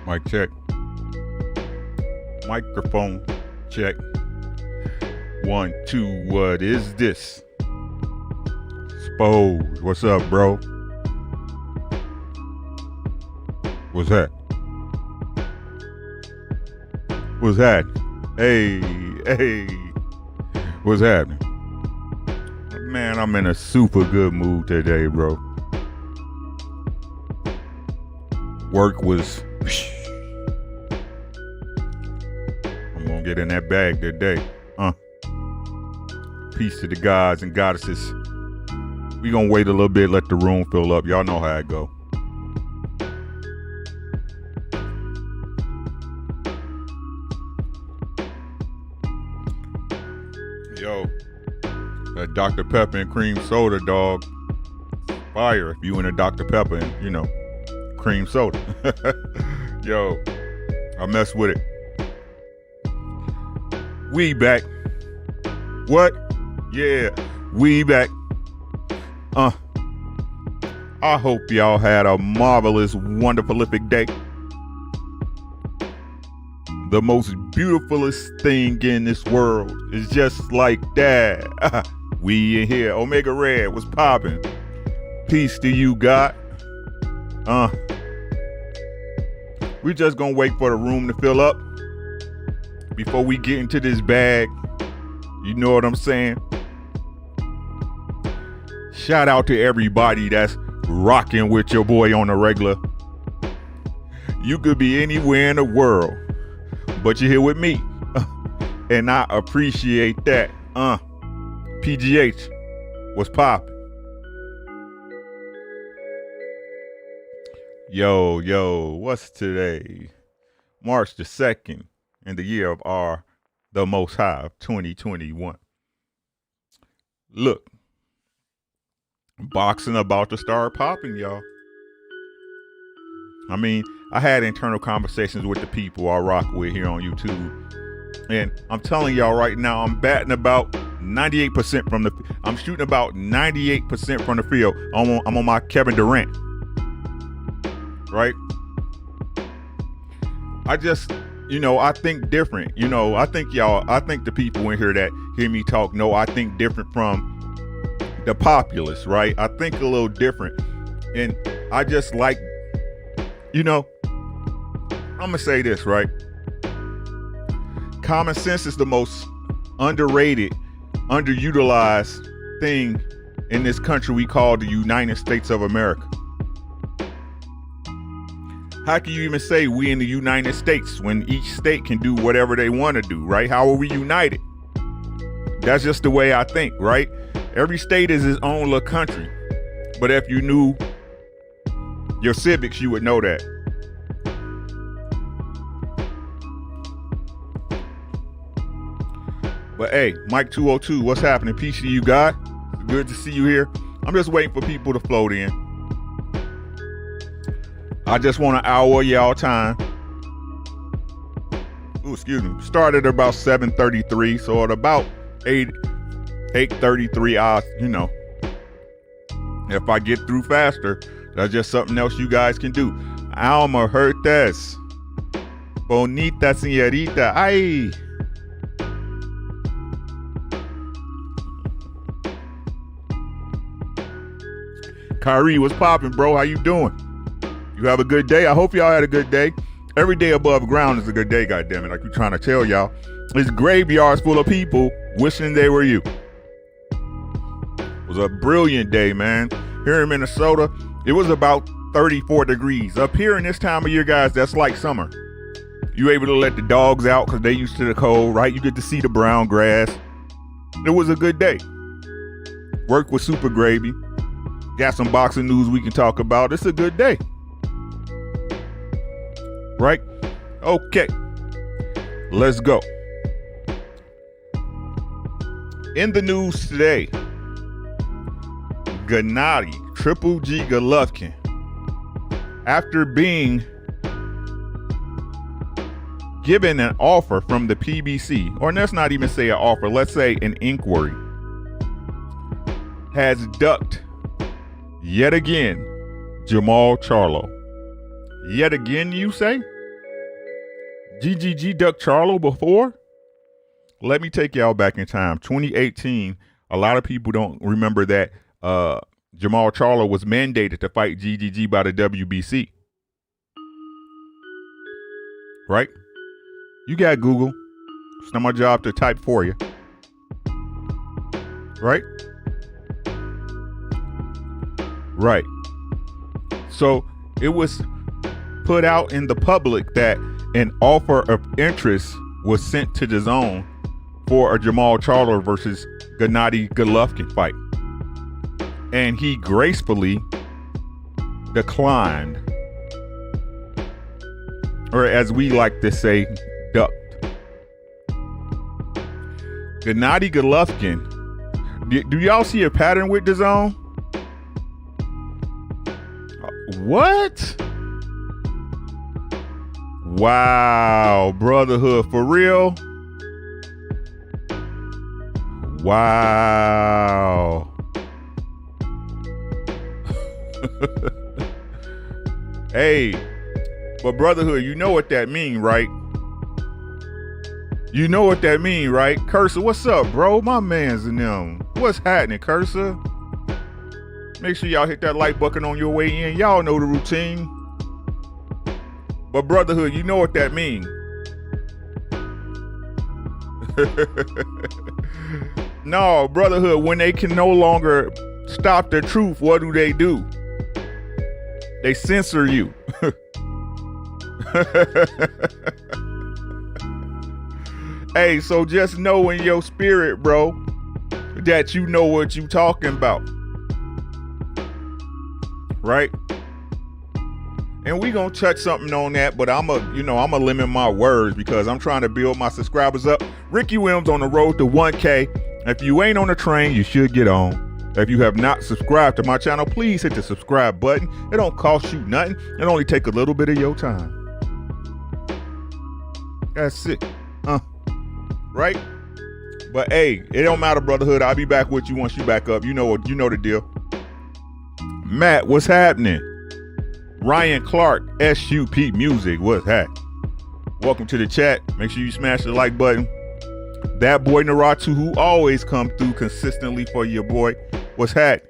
Mic check. Microphone check. 1, 2, what is this? Spose, what's up, bro? What's that? What's that? Hey, what's happening? Man, I'm in a super good mood today, bro. Work was... I'm gonna get in that bag today. Peace to the gods and goddesses. We gonna wait a little bit, let the room fill up. Y'all know how it go. Yo, that Dr. Pepper and cream soda, dog. Fire if you in a Dr. Pepper and, cream soda. Yo, I mess with it. We back. What? Yeah, we back. I hope y'all had a marvelous, wonderfulific day. The most beautifulest thing in this world is just like that. We in here. Omega Red was popping. Peace to you, God. We just gonna wait for the room to fill up before we get into this bag. You know what I'm saying? Shout out to everybody that's rocking with your boy on the regular. You could be anywhere in the world, but you're here with me. And I appreciate that. PGH was popping. Yo, what's today? March the 2nd in the year of the Most High of 2021. Look, boxing about to start popping, y'all. I mean, I had internal conversations with the people I rock with here on YouTube. And I'm telling y'all right now, I'm batting about 98% from I'm shooting about 98% from the field. I'm on my Kevin Durant. Right? I just, I think different. I think the people in here that hear me talk know I think different from the populace, right? I think a little different. And I just like, I'm gonna say this, right? Common sense is the most underrated, underutilized thing in this country we call the United States of America. How can you even say we in the United States when each state can do whatever they want to do, right? How are we united? That's just the way I think, right? Every state is its own little country. But if you knew your civics, you would know that. But hey, Mike 202, what's happening? Peace to you, God. Good to see you here. I'm just waiting for people to float in. I just want an hour of y'all time. Ooh, excuse me. Started about 7:33, so at about 8:33 hours, if I get through faster, that's just something else you guys can do. Alma Hurtes. Bonita señorita. Ay. Kyrie, what's popping, bro? How you doing? You have a good day? I hope y'all had a good day. Every day above ground is a good day, goddammit. Like we're trying to tell y'all. This graveyard's full of people wishing they were you. It was a brilliant day, man. Here in Minnesota, it was about 34 degrees. Up here in this time of year, guys, that's like summer. You able to let the dogs out because they used to the cold, right? You get to see the brown grass. It was a good day. Work was super gravy. Got some boxing news we can talk about. It's a good day. Right? Okay. Let's go. In the news today, Gennady Triple G Golovkin, after being given an offer from the PBC, or let's not even say an offer, let's say an inquiry, has ducked yet again Jamal Charlo. Yet again, you say? GGG ducked Charlo before? Let me take y'all back in time. 2018. A lot of people don't remember that Jamal Charlo was mandated to fight GGG by the WBC. Right? You got Google. It's not my job to type for you. Right? Right. So it was put out in the public that an offer of interest was sent to the zone for a Jamal Charlo versus Gennady Golovkin fight. And he gracefully declined. Or as we like to say, ducked. Gennady Golovkin. Do y'all see a pattern with the zone? What? Wow, brotherhood for real? Wow. Hey, but brotherhood, you know what that mean, right? You know what that mean, right? Cursor, what's up, bro? My man's in them. What's happening, Cursor? Make sure y'all hit that like button on your way in. Y'all know the routine. But brotherhood, you know what that mean. No, brotherhood, when they can no longer stop the truth, what do? They censor you. Hey, so just know in your spirit, bro, that you know what you talking about. Right? And we gonna touch something on that, but I'm gonna limit my words because I'm trying to build my subscribers up. Ricky Williams on the road to 1K. If you ain't on the train, you should get on. If you have not subscribed to my channel, please hit the subscribe button. It don't cost you nothing. It only take a little bit of your time. That's it. Right? But hey, it don't matter, brotherhood. I'll be back with you once you back up. You know the deal. Matt, what's happening? Ryan Clark, SUP Music, what's happening? Welcome to the chat. Make sure you smash the like button. That boy Naratu, who always come through consistently for your boy, what's happening?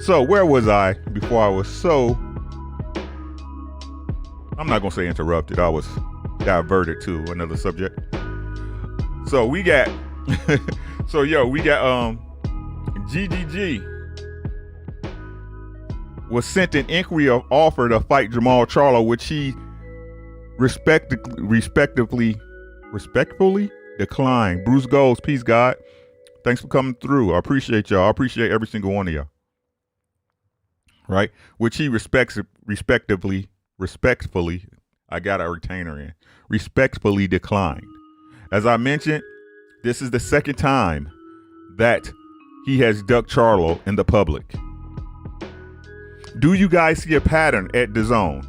So where was I before I was so, I'm not gonna say interrupted, I was diverted to another subject. So we got GGG was sent an inquiry of offer to fight Jamal Charlo, which he respectfully declined. Bruce Goals, peace, God. Thanks for coming through. I appreciate y'all. I appreciate every single one of y'all. Right? Which he respectfully, I got a retainer in, respectfully declined. As I mentioned, this is the second time that he has ducked Charlo in the public. Do you guys see a pattern at the zone?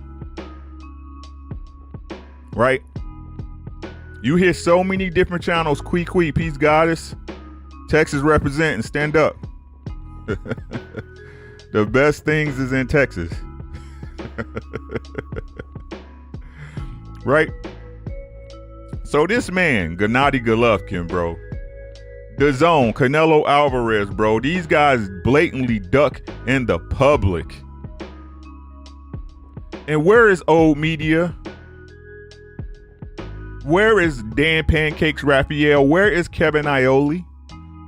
Right? You hear so many different channels, Quee, peace goddess, Texas representing, stand up. The best things is in Texas. Right? So this man, Gennady Golovkin, bro, the zone, Canelo Alvarez, bro, these guys blatantly duck in the public. And where is old media? Where is Dan Pancakes Raphael? Where is Kevin Iole?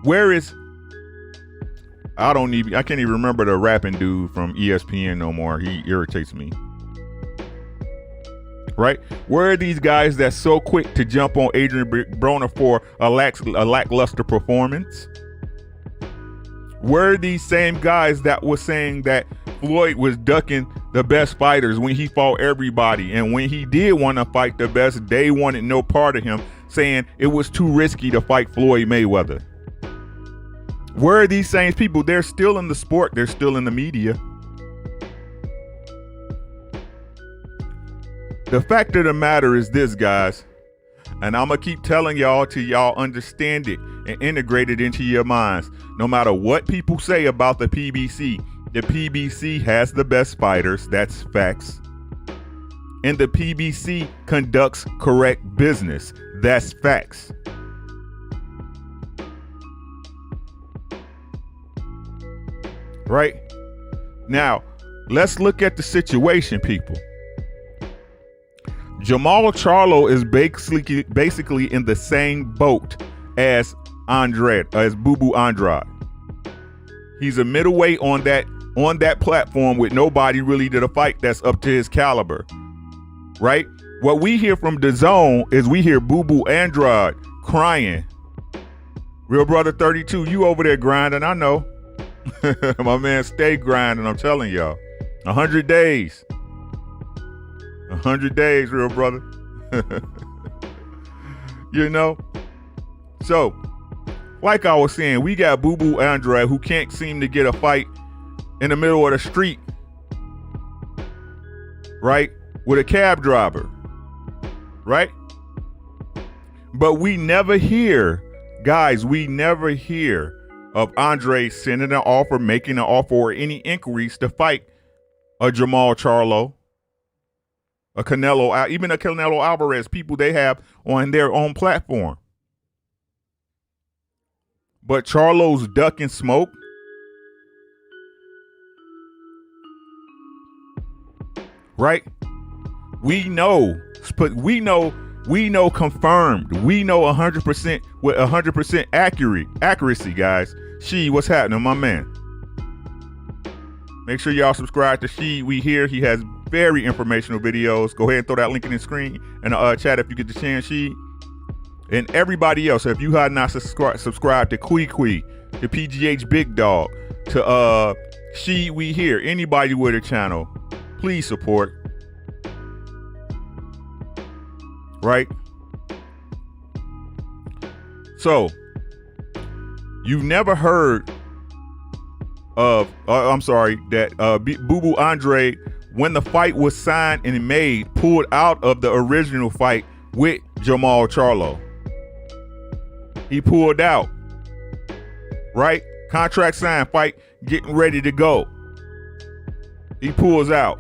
Where is, I can't even remember the rapping dude from ESPN no more. He irritates me. Right? Where are these guys that's so quick to jump on Adrian Broner for a lackluster performance? Where are these same guys that was saying that Floyd was ducking the best fighters when he fought everybody, and when he did want to fight the best, they wanted no part of him, saying it was too risky to fight Floyd Mayweather? Where are these same people? They're still in the sport. They're still in the media. The fact of the matter is this, guys, and I'm going to keep telling y'all till y'all understand it and integrate it into your minds. No matter what people say about the PBC has the best fighters. That's facts. and the PBC conducts correct business. That's facts. Right? Now, let's look at the situation, people. Jamal Charlo is basically in the same boat as Boo Boo Andrade. He's a middleweight on that platform with nobody really to the fight that's up to his caliber. Right? What we hear from DAZN is we hear Boo Boo Andrade crying. Real Brother 32, you over there grinding, I know. My man stay grinding, I'm telling y'all. 100 days. 100 days, real brother. You know? So, like I was saying, we got Boo Boo Andrade who can't seem to get a fight in the middle of the street. Right? With a cab driver. Right? But we never hear, guys, we never hear of Andre sending an offer, making an offer, or any inquiries to fight a Jamal Charlo, a Canelo, even a Canelo Alvarez, people they have on their own platform. But Charlo's ducking smoke. Right? We know confirmed. We know 100% with 100% accuracy, guys. What's happening, my man? Make sure y'all subscribe to We Here. He has very informational videos. Go ahead and throw that link in the screen and chat if you get the chance, And everybody else, if you have not subscribed to Kui, to PGH Big Dog, to We Here, anybody with a channel, please support. Right? So, you've never heard of, that Boo Boo Andrade, when the fight was signed and made, pulled out of the original fight with Jamal Charlo. He pulled out. Right? Contract signed, fight getting ready to go. He pulls out.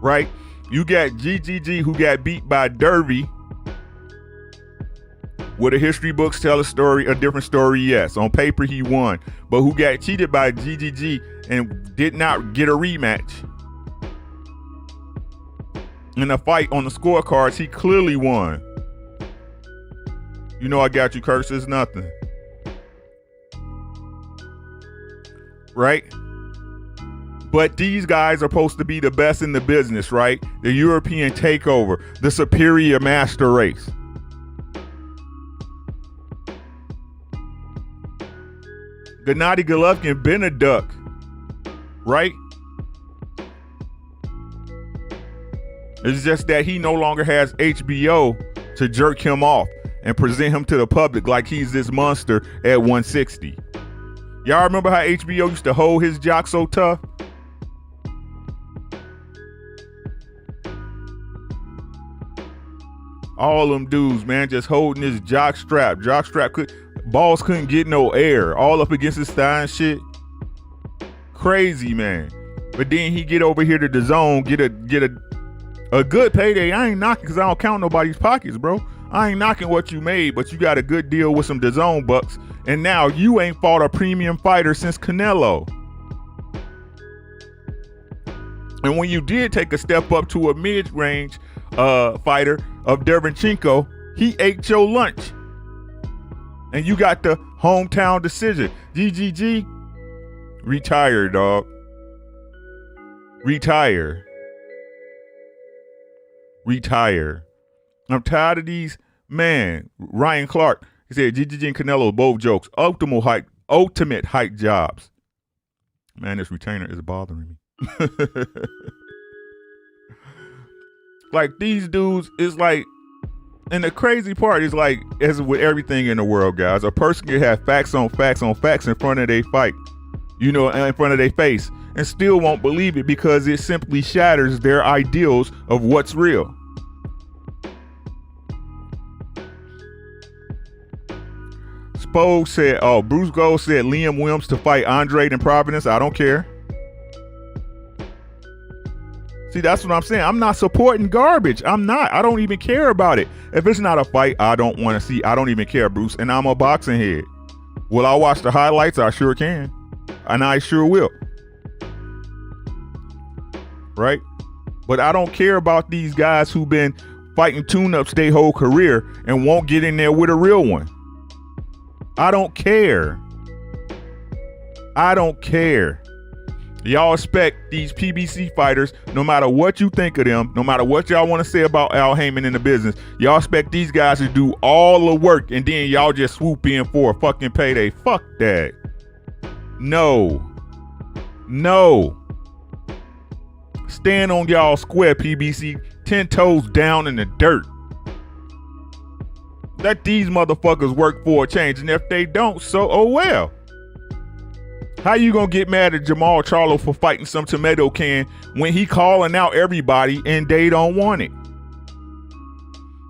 Right? You got GGG who got beat by Derby. Would the history books tell a different story? Yes. On paper, he won. But who got cheated by GGG and did not get a rematch? In a fight on the scorecards, he clearly won. You know I got you, Curse. It's nothing. Right? But these guys are supposed to be the best in the business, right? The European takeover, the superior master race. Gennady Golovkin been a duck, right? It's just that he no longer has HBO to jerk him off and present him to the public like he's this monster at 160. Y'all remember how HBO used to hold his jock so tough? All them dudes, man, just holding his jock strap. Balls couldn't get no air. All up against his thigh and shit. Crazy, man. But then he get over here to DAZN, get a good payday. I ain't knocking because I don't count nobody's pockets, bro. I ain't knocking what you made, but you got a good deal with some DAZN bucks. And now you ain't fought a premium fighter since Canelo. And when you did take a step up to a mid-range fighter of Derevchenko, he ate your lunch. And you got the hometown decision. GGG, retire, dog. Retire. I'm tired of these, man. Ryan Clark, he said GGG and Canelo both jokes. Ultimate hype jobs. Man, this retainer is bothering me. Like these dudes is like, and the crazy part is like, as with everything in the world, guys, a person can have facts on facts on facts in front of their fight, in front of their face, and still won't believe it because it simply shatters their ideals of what's real. Spo said, Bruce Gold said Liam Williams to fight Andrade in Providence. I don't care. See, that's what I'm saying. I'm not supporting garbage. I'm not. I don't even care about it. If it's not a fight, I don't want to see. I don't even care, Bruce. And I'm a boxing head. Will I watch the highlights? I sure can. And I sure will. Right? But I don't care about these guys who've been fighting tune-ups their whole career and won't get in there with a real one. I don't care. I don't care. Y'all expect these PBC fighters, no matter what you think of them, no matter what y'all want to say about Al Heyman in the business, y'all expect these guys to do all the work and then y'all just swoop in for a fucking payday. Fuck that. No. No. Stand on y'all square, PBC, 10 toes down in the dirt. Let these motherfuckers work for a change, and if they don't, so oh well. How you gonna get mad at Jamal Charlo for fighting some tomato can when he calling out everybody and they don't want it?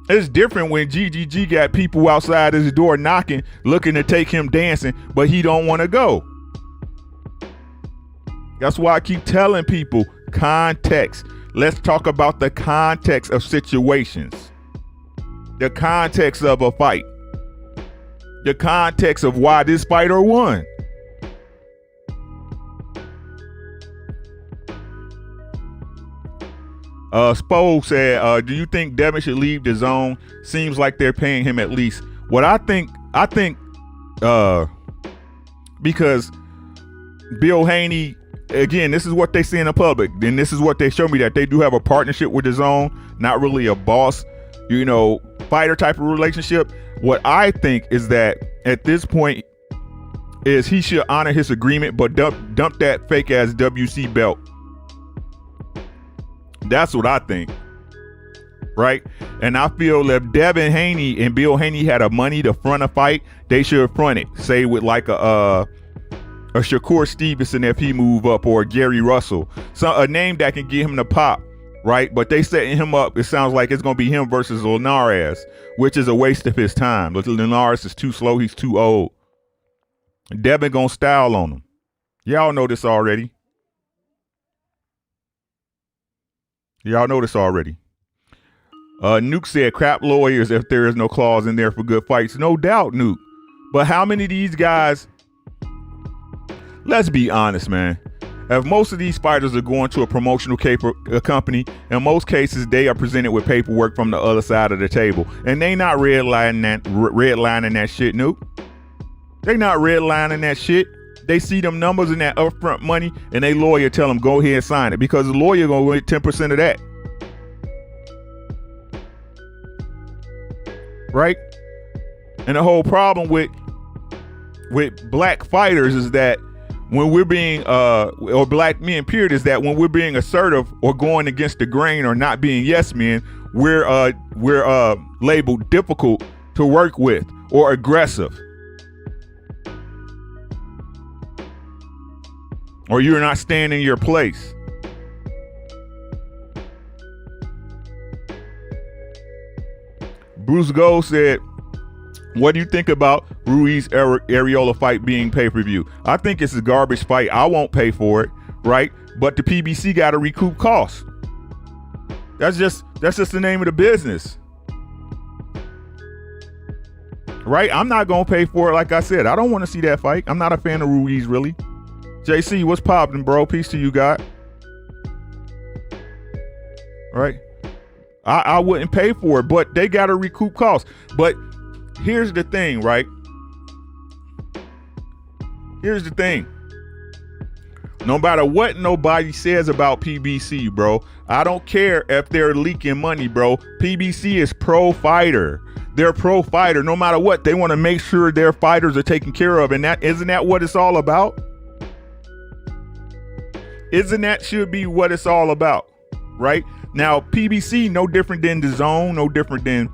It's different when GGG got people outside his door knocking, looking to take him dancing, but he don't want to go. That's why I keep telling people, context. Let's talk about the context of situations. The context of a fight. The context of why this fighter won. Spo said, do you think Devin should leave the zone? Seems like they're paying him at least. What I think because Bill Haney, again, this is what they say in the public, and this is what they show me, that they do have a partnership with the zone, not really a boss, fighter type of relationship. What I think is that at this point is he should honor his agreement, but dump that fake ass WC belt. That's what I think, right? And I feel if Devin Haney and Bill Haney had a money to front a fight, they should front it. Say with like a Shakur Stevenson if he move up, or Gary Russell, so a name that can get him the pop, right? But they setting him up. It sounds like it's gonna be him versus Linares, which is a waste of his time. Linares is too slow. He's too old. Devin gonna style on him. Y'all know this already. Nuke said, crap lawyers if there is no clause in there for good fights. No doubt, Nuke. But how many of these guys, let's be honest, man. If most of these fighters are going to a promotional company, in most cases, they are presented with paperwork from the other side of the table. And they not redlining that shit, Nuke. They not redlining that shit. They see them numbers in that upfront money, and they lawyer tell them go ahead and sign it, because the lawyer gonna get 10% of that, right? And the whole problem with black fighters is that when we're being or black men period, is that when we're being assertive or going against the grain or not being yes men, we're labeled difficult to work with or aggressive. Or you're not staying in your place. Bruce Gold said, what do you think about Ruiz Areola fight being pay-per-view? I think it's a garbage fight. I won't pay for it, right? But the PBC got to recoup costs. That's just the name of the business. Right? I'm not going to pay for it. Like I said, I don't want to see that fight. I'm not a fan of Ruiz, really. JC, what's poppin', bro? Peace to you, God. Right? I wouldn't pay for it, but they got to recoup costs. But here's the thing, right? Here's the thing. No matter what nobody says about PBC, bro, I don't care if they're leaking money, bro. PBC is pro-fighter. They're pro-fighter. No matter what, they want to make sure their fighters are taken care of. And isn't that what it's all about? Isn't that should be what it's all about, right? Now, PBC, no different than DAZN, no different than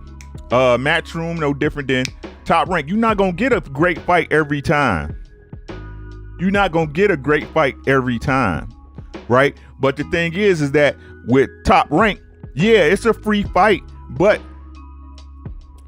Matchroom, no different than Top Rank. You're not going to get a great fight every time. You're not going to get a great fight every time, right? But the thing is that with Top Rank, yeah, it's a free fight. But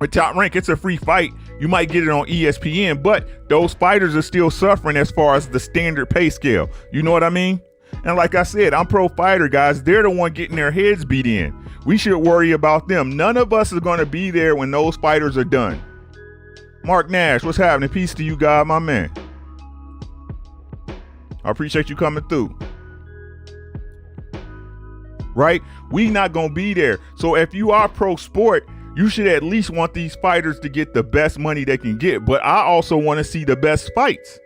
with Top Rank, it's a free fight. You might get it on ESPN, but those fighters are still suffering as far as the standard pay scale. You know what I mean? And like I said, I'm pro fighter, guys. They're the one getting their heads beat in. We should worry about them. None of us is going to be there when those fighters are done. Mark Nash, what's happening? Peace to you, God, my man. I appreciate you coming through. Right? We not going to be there. So if you are pro sport, you should at least want these fighters to get the best money they can get. But I also want to see the best fights.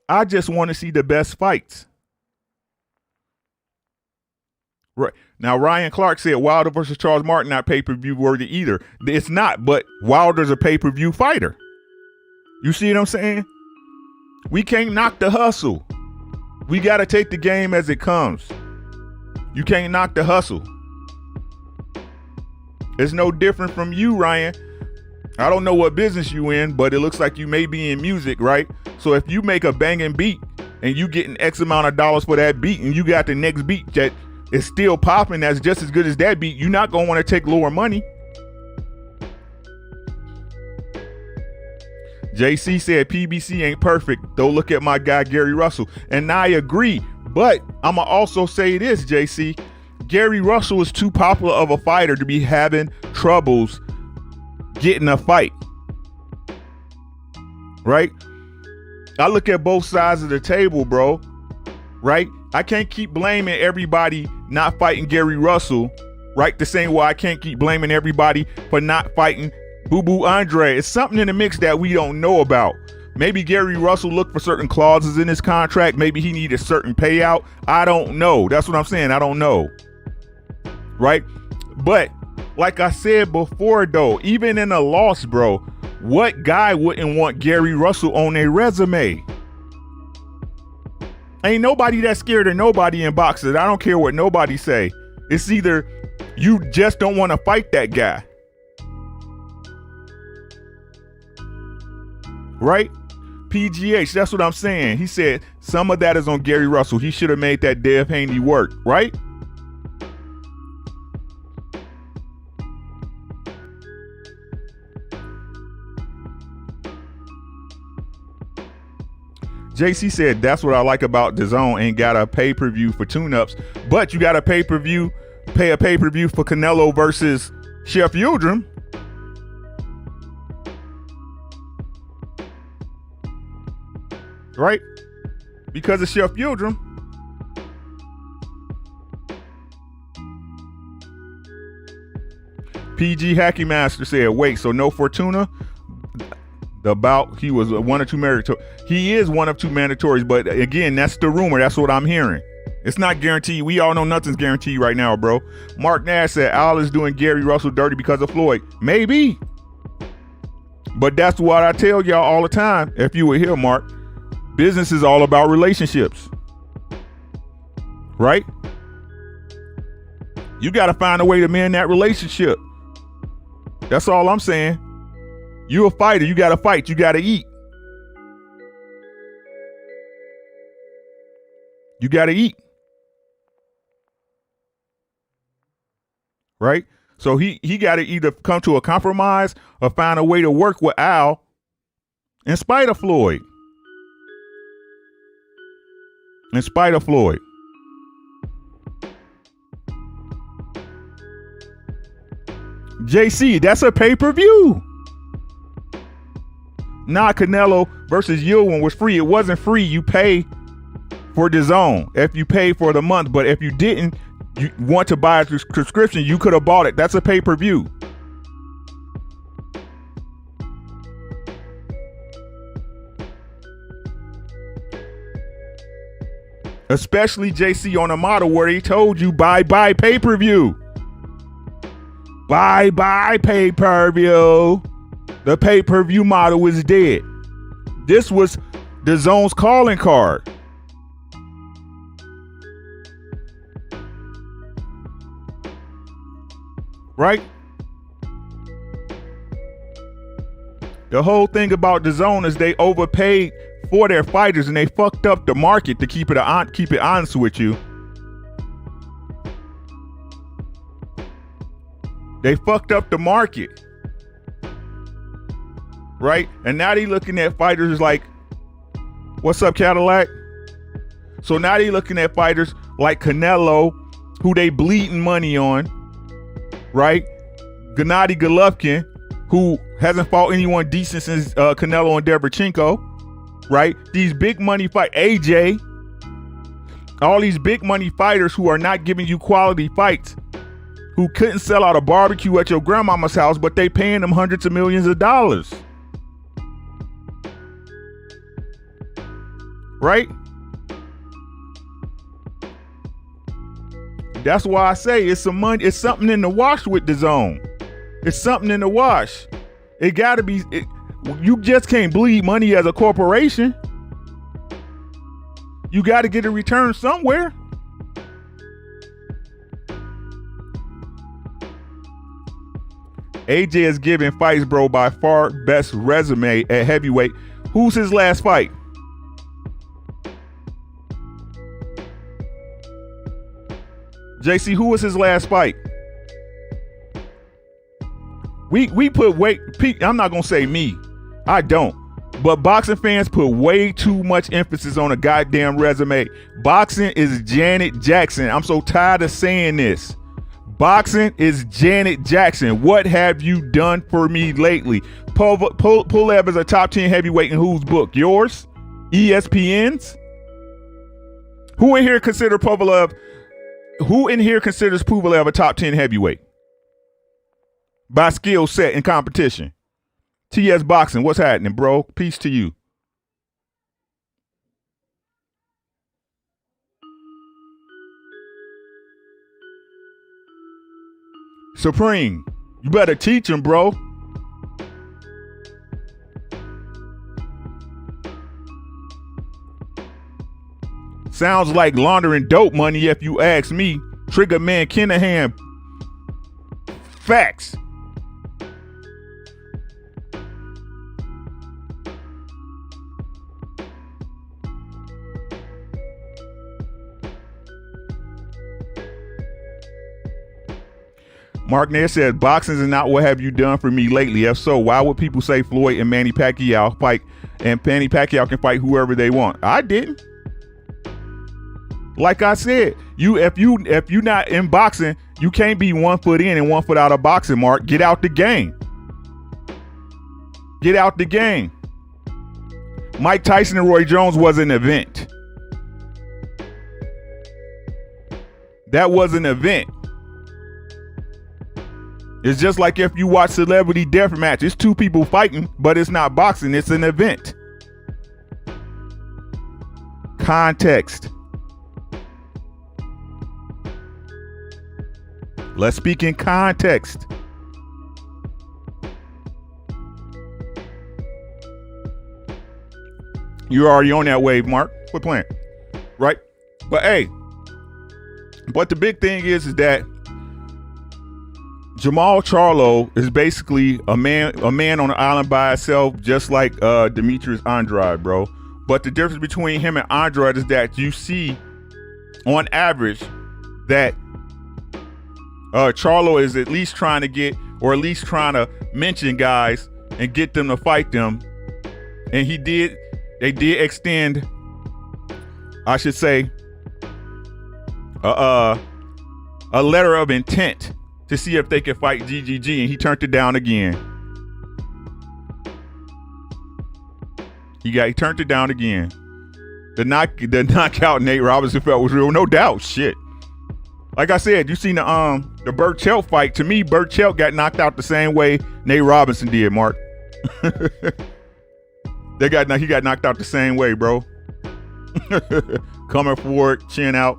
I just want to see the best fights. Right. Now, Ryan Clark said Wilder versus Charles Martin not pay-per-view worthy either. It's not, but Wilder's a pay-per-view fighter. You see what I'm saying? We can't knock the hustle. We got to take the game as it comes. You can't knock the hustle. It's no different from you, Ryan. I don't know what business you in, but it looks like you may be in music, right? So if you make a banging beat and you getting X amount of dollars for that beat and you got the next beat that is still popping that's just as good as that beat, you're not going to want to take lower money. JC said PBC ain't perfect, though look at my guy Gary Russell. And I agree, but I'm going to also say this, JC. Gary Russell is too popular of a fighter to be having troubles getting a fight. Right? I look at both sides of the table, bro. Right? I can't keep blaming everybody not fighting Gary Russell, right? The same way I can't keep blaming everybody for not fighting Boo Boo Andre. It's something in the mix that we don't know about. Maybe Gary Russell looked for certain clauses in his contract. Maybe he needed a certain payout. I don't know. That's what I'm saying. I don't know. Right? But like I said before, though, even in a loss, bro, what guy wouldn't want Gary Russell on their resume? Ain't nobody that scared of nobody in boxing. I don't care what nobody say. It's either you just don't want to fight that guy. Right? PGH, that's what I'm saying. He said some of that is on Gary Russell. He should have made that Dev Haney work, right? JC said that's what I like about DAZN. Ain't got a pay-per-view for tune-ups, but you got a pay a pay-per-view for Canelo versus Chef Yildirim. Right? Because of Chef Yildirim. PG Hacky Master said, wait, so no Fortuna? He was one or two mandatory. He is one of two mandatories, but again, that's the rumor. That's what I'm hearing. It's not guaranteed. We all know nothing's guaranteed right now, bro. Mark Nash said Al is doing Gary Russell dirty because of Floyd. Maybe. But that's what I tell y'all all the time. If you were here, Mark, business is all about relationships. Right? You got to find a way to mend that relationship. That's all I'm saying. You a fighter. You got to fight. You got to eat. You got to eat. Right? So he got to either come to a compromise or find a way to work with Al in spite of Floyd. In spite of Floyd. JC, that's a pay-per-view. Nah, Canelo versus Yildirim was free. It wasn't free. You pay for DAZN if you pay for the month. But if you didn't, you want to buy a subscription, you could have bought it. That's a pay-per-view. Especially JC on a model where he told you bye-bye pay-per-view. Bye-bye pay-per-view. The pay-per-view model is dead. This was DAZN's calling card. Right? The whole thing about DAZN is they overpaid for their fighters and they fucked up the market to keep it honest with you. They fucked up the market. Right? And now they looking at fighters like, What's up, Cadillac? So now they looking at fighters like Canelo, who they bleeding money on, right? Gennady Golovkin, who hasn't fought anyone decent since Canelo and Derevchenko, right? These big money fight, AJ, all these big money fighters who are not giving you quality fights, who couldn't sell out a barbecue at your grandmama's house, but they paying them hundreds of millions of dollars. Right? That's why I say it's some money. It's something in the wash with the zone. It's something in the wash. It gotta be. You just can't bleed money as a corporation. You got to get a return somewhere. AJ is giving fights, bro, by far best resume at heavyweight. Who's his last fight? JC, who was his last fight? We put weight. I'm not gonna say me. I don't. But boxing fans put way too much emphasis on a goddamn resume. Boxing is Janet Jackson. I'm so tired of saying this. Boxing is Janet Jackson. What have you done for me lately? Pulev is a top 10 heavyweight in whose book? Yours? ESPN's? Who in here considers Pulev a top 10 heavyweight? By skill set and competition. TS Boxing, what's happening, bro? Peace to you. Supreme, you better teach him, bro. Sounds like laundering dope money if you ask me. Trigger Man Kinahan. Facts. Mark Nair says, boxing is not what have you done for me lately. If so, why would people say Floyd and Manny Pacquiao fight and Manny Pacquiao can fight whoever they want? I didn't. Like I said, if you not in boxing, you can't be 1 foot in and 1 foot out of boxing, Mark. Get out the game. Get out the game. Mike Tyson and Roy Jones was an event. That was an event. It's just like if you watch celebrity death match. It's two people fighting, but it's not boxing. It's an event. Context. Let's speak in context. You're already on that wave, Mark. Quit playing. Right? But hey, but the big thing is that Jamal Charlo is basically a man on an island by itself, just like Demetrius Andrade, bro. But the difference between him and Andrade is that you see, on average, that Charlo is at least trying to get, or at least trying to mention guys and get them to fight them. And they did extend, I should say, a letter of intent to see if they could fight GGG, and he turned it down again. He turned it down again. The knockout Nate Robinson felt was real, no doubt. Shit. Like I said, you seen the Burchelt fight. To me, Burchelt got knocked out the same way Nate Robinson did, Mark. He got knocked out the same way, bro. Coming forward, chin out.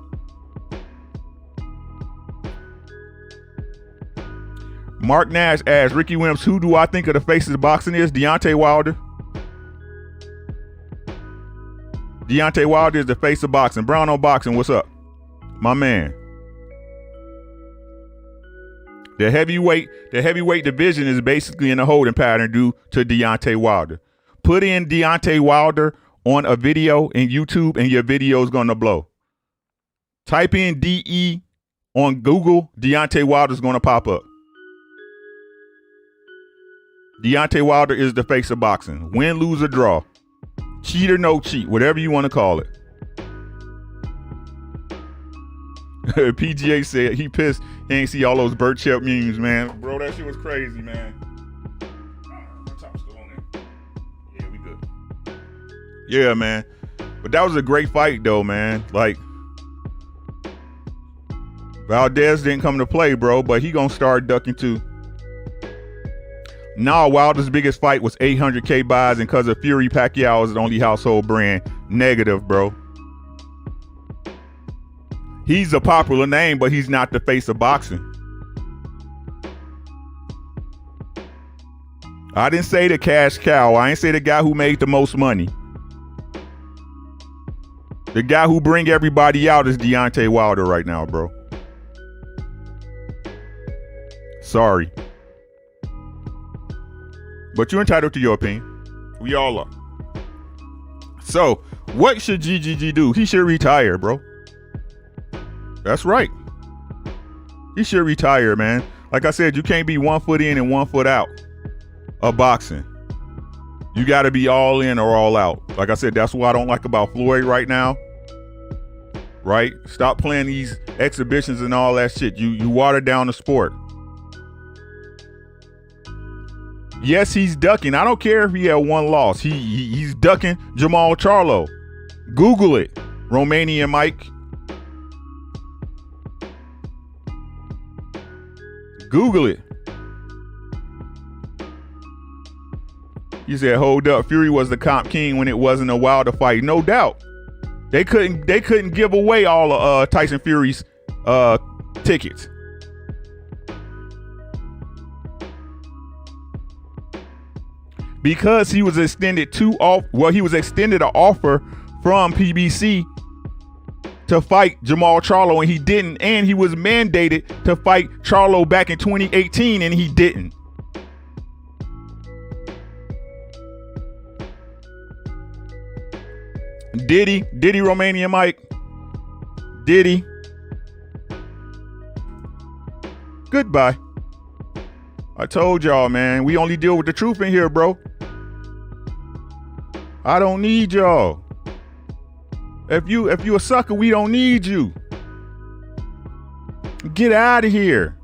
Mark Nash asks, Ricky Williams, who do I think of the faces of boxing is? Deontay Wilder. Deontay Wilder is the face of boxing. Brown on boxing, what's up? My man. The heavyweight division is basically in a holding pattern due to Deontay Wilder. Put in Deontay Wilder on a video in YouTube and your video is going to blow. Type in DE on Google, Deontay Wilder is going to pop up. Deontay Wilder is the face of boxing. Win, lose, or draw. Cheat or no cheat, whatever you want to call it. PGA said he pissed. He ain't see all those Burt Chip memes, man. Bro, that shit was crazy, man. My top's still on there. Yeah, we good. Yeah, man. But that was a great fight, though, man. Like, Valdez didn't come to play, bro, but he gonna start ducking too. Nah, Wilder's biggest fight was 800K buys, and because of Fury, Pacquiao is the only household brand. Negative, bro. He's a popular name, but he's not the face of boxing. I didn't say the cash cow. I ain't say the guy who made the most money. The guy who bring everybody out is Deontay Wilder right now, bro. Sorry. But you're entitled to your opinion. We all are. So, what should GGG do? He should retire, bro. That's right. He should retire, man. Like I said, you can't be 1 foot in and 1 foot out of boxing. You got to be all in or all out. Like I said, that's what I don't like about Floyd right now. Right? Stop playing these exhibitions and all that shit. You water down the sport. Yes, he's ducking. I don't care if he had one loss. He's ducking Jamal Charlo. Google it. Romanian Mike. Google it. He said, hold up. Fury was the comp king when it wasn't a Wilder fight. No doubt. They couldn't give away all of Tyson Fury's tickets. Because he was extended he was extended an offer from PBC to fight Jamal Charlo, and he didn't, and he was mandated to fight Charlo back in 2018, and he didn't. Did he, Romanian Mike? Did he? Goodbye. I told y'all, man, we only deal with the truth in here, bro. I don't need y'all. If you a sucker, we don't need you. Get out of here.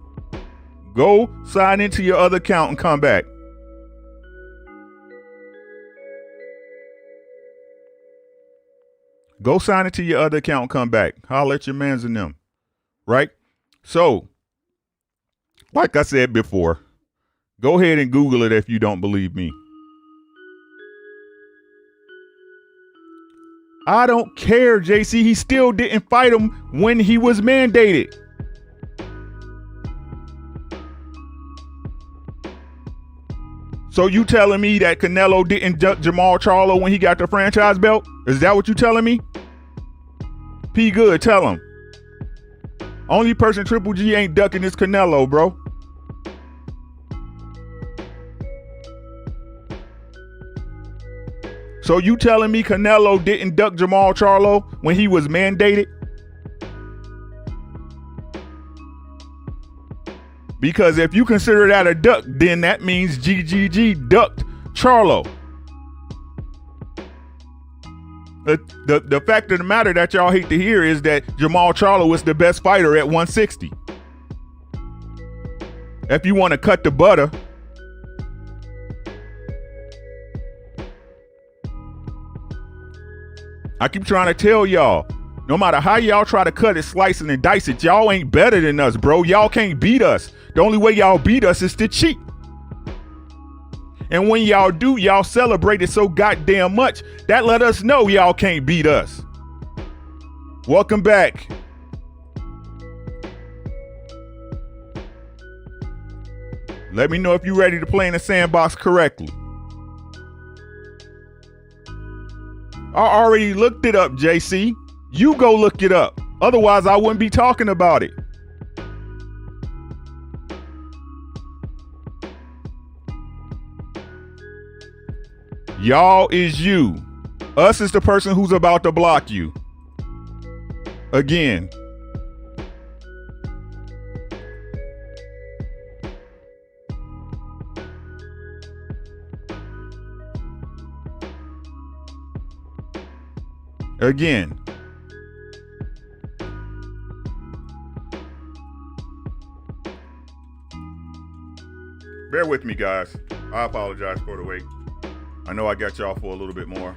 Go sign into your other account and come back. Go sign into your other account and come back. Holler at your mans and them. Right? So, like I said before, go ahead and Google it if you don't believe me. I don't care, JC. He still didn't fight him when he was mandated. So you telling me that Canelo didn't duck Jamal Charlo when he got the franchise belt? Is that what you telling me? P Good, tell him. Only person Triple G ain't ducking is Canelo, bro. So you telling me Canelo didn't duck Jamal Charlo when he was mandated? Because if you consider that a duck, then that means GGG ducked Charlo. The fact of the matter that y'all hate to hear is that Jamal Charlo is the best fighter at 160. If you want to cut the butter. I keep trying to tell y'all, no matter how y'all try to cut it, slice it, and dice it, y'all ain't better than us, bro. Y'all can't beat us. The only way y'all beat us is to cheat. And when y'all do, y'all celebrate it so goddamn much, that let us know y'all can't beat us. Welcome back. Let me know if you're ready to play in the sandbox correctly. I already looked it up, JC. You go look it up. Otherwise, I wouldn't be talking about it. Y'all is you. Us is the person who's about to block you. Again. Again, bear with me, guys. I apologize for the wait. I know I got y'all for a little bit more.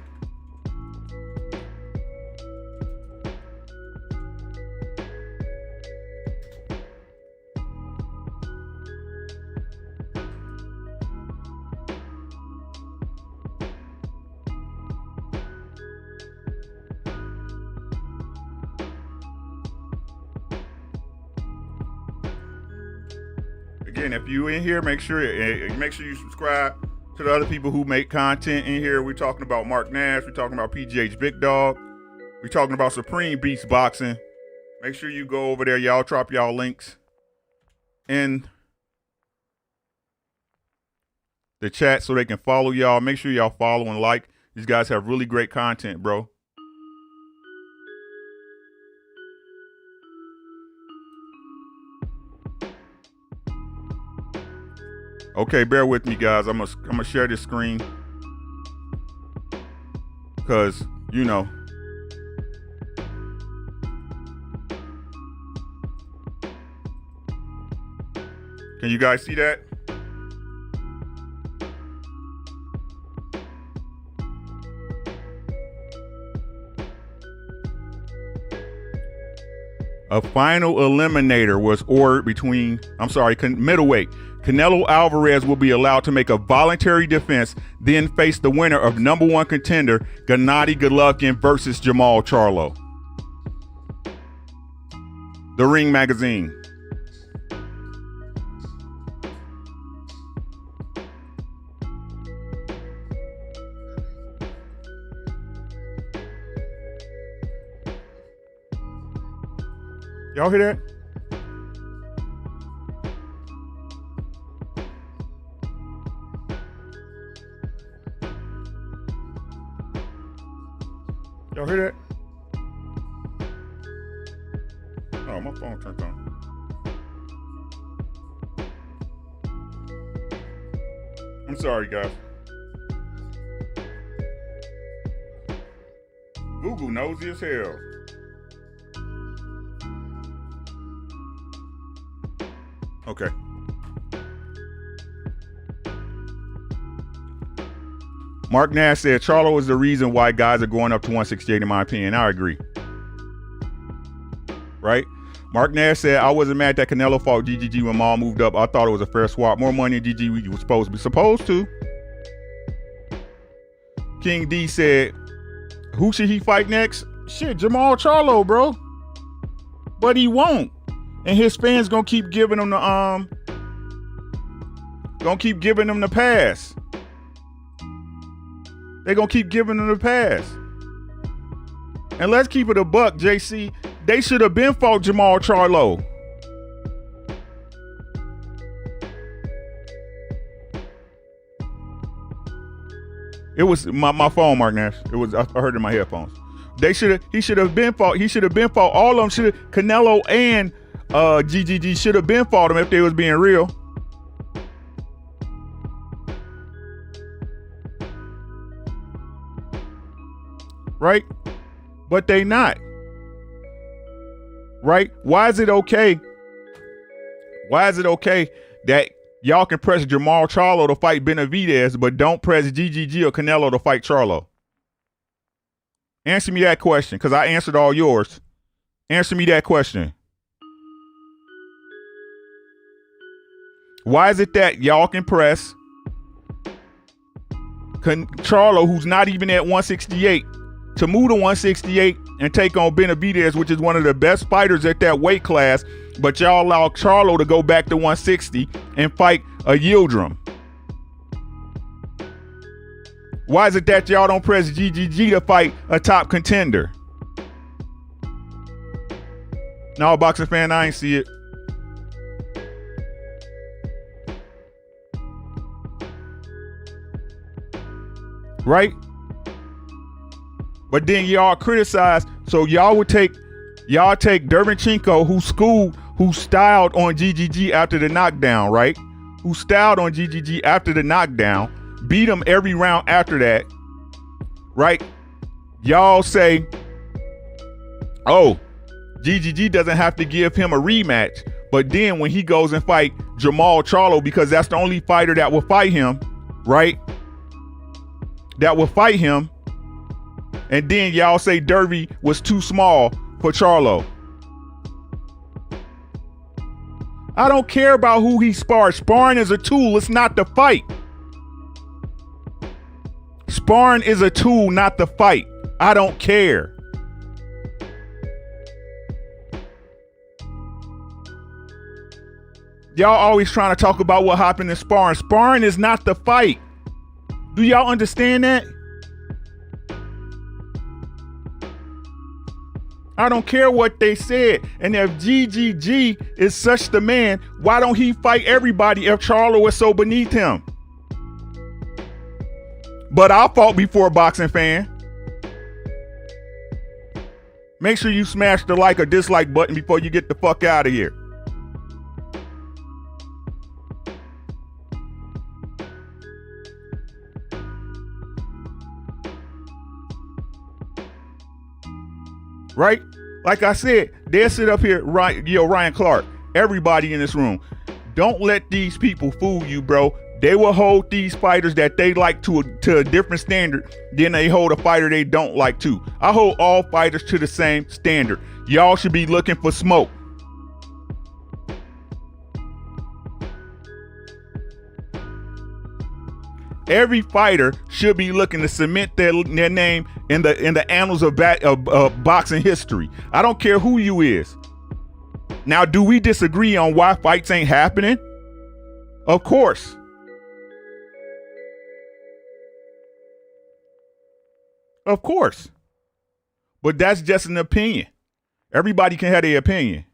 Again, if you're in here, make sure you subscribe to the other people who make content in here. We're talking about Mark Nash. We're talking about PGH Big Dog. We're talking about Supreme Beast Boxing. Make sure you go over there. Y'all drop y'all links in the chat so they can follow y'all. Make sure y'all follow and like. These guys have really great content, bro. Okay, bear with me, guys. I'm gonna share this screen because, you know, can you guys see that? A final eliminator was ordered middleweight. Canelo Alvarez will be allowed to make a voluntary defense, then face the winner of #1 contender Gennady Golovkin versus Jamal Charlo. The Ring Magazine. Y'all hear that? Y'all hear that? Oh, my phone turned on. I'm sorry, guys. Google nosy as hell. Okay. Mark Nash said Charlo is the reason why guys are going up to 168, in my opinion. I agree. Right? Mark Nash said, I wasn't mad that Canelo fought GGG when Maul moved up. I thought it was a fair swap. More money than GGG was supposed to. King D said, who should he fight next? Shit, Jamal Charlo, bro. But he won't. And his fans gonna keep giving him the pass. They gonna keep giving him the pass. And let's keep it a buck, JC. They should have been fought Jamal Charlo. It was my phone, Mark Nash. It was I heard it in my headphones. He should have been fought all of them. Canelo and GGG should have been fought him if they was being real. Right? But they not. Right? Why is it okay? Why is it okay that y'all can press Jamal Charlo to fight Benavidez, but don't press GGG or Canelo to fight Charlo? Answer me that question, because I answered all yours. Answer me that question. Why is it that y'all can press Charlo, who's not even at 168, to move to 168 and take on Benavidez, which is one of the best fighters at that weight class, but y'all allow Charlo to go back to 160 and fight a Yildirim? Why is it that y'all don't press GGG to fight a top contender? No, boxing fan, I ain't see it. Right? But then y'all criticize, so y'all take Derevyanchenko, who styled on GGG after the knockdown, right? Who styled on GGG after the knockdown, beat him every round after that, right? Y'all say Oh, GGG doesn't have to give him a rematch. But then when he goes and fight Jamal Charlo, because that's the only fighter that will fight him, right? That will fight him. And then y'all say Derby was too small for Charlo. I don't care about who he spars. Sparring is a tool. It's not the fight. Sparring is a tool, not the fight. I don't care. Y'all always trying to talk about what happened in sparring. Sparring is not the fight. Do y'all understand that? I don't care what they said. And if GGG is such the man, why don't he fight everybody if Charlo is so beneath him? But I fought before a boxing fan. Make sure you smash the like or dislike button before you get the fuck out of here. Right? Like I said, they'll sit up here, Ryan Clark, everybody in this room. Don't let these people fool you, bro. They will hold these fighters that they like to a different standard than they hold a fighter they don't like to. I hold all fighters to the same standard. Y'all should be looking for smoke. Every fighter should be looking to cement their name in the annals of boxing history. I don't care who you is. Now, do we disagree on why fights ain't happening? Of course. Of course. But that's just an opinion. Everybody can have their opinion.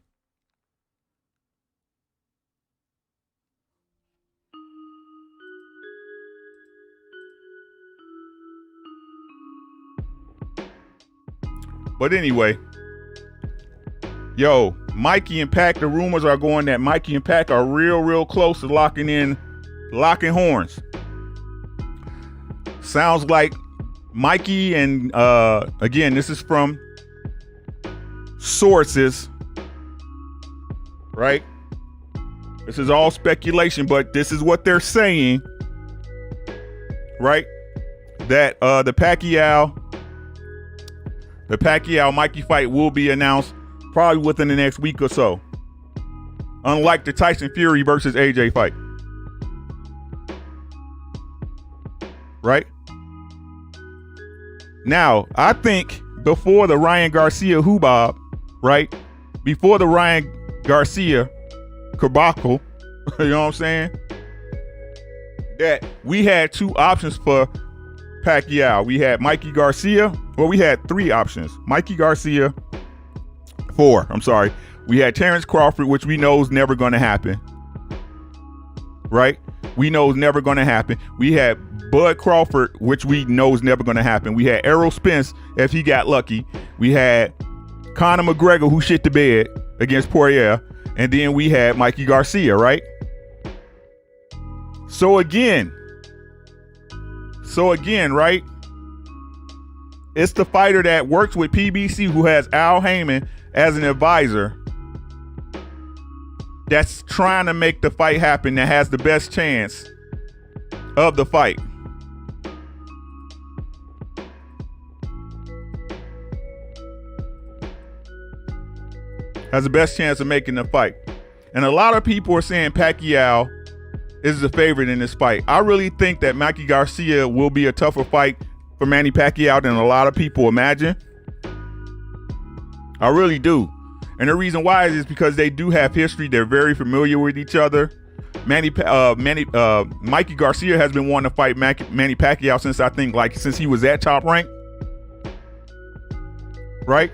But anyway, yo, Mikey and Pac, the rumors are going that Mikey and Pac are real close to locking horns. Sounds like Mikey and, again, this is from sources, right? This is all speculation, but this is what they're saying, right? That the Pacquiao Mikey fight will be announced probably within the next week or so. Unlike the Tyson Fury versus AJ fight. Right? Now, I think before the Ryan Garcia hubbub, right? Before the Ryan Garcia debacle, you know what I'm saying? That we had two options for Pacquiao. We had Mikey Garcia. Well, we had three options. Mikey Garcia. Four. I'm sorry. We had Terrence Crawford, which we know is never going to happen. Right? We know is never going to happen. We had Bud Crawford, which we know is never going to happen. We had Errol Spence, if he got lucky. We had Conor McGregor, who shit the bed against Poirier. And then we had Mikey Garcia, right? So again, right? It's the fighter that works with PBC, who has Al Heyman as an advisor, that's trying to make the fight happen, that has the best chance of the fight. Has the best chance of making the fight. And a lot of people are saying Pacquiao is the favorite in this fight. I really think that Mikey Garcia will be a tougher fight for Manny Pacquiao than a lot of people imagine. I really do. And the reason why is because they do have history. They're very familiar with each other. Mikey Garcia has been wanting to fight Manny Pacquiao since, I think, like, since he was at Top Rank. Right?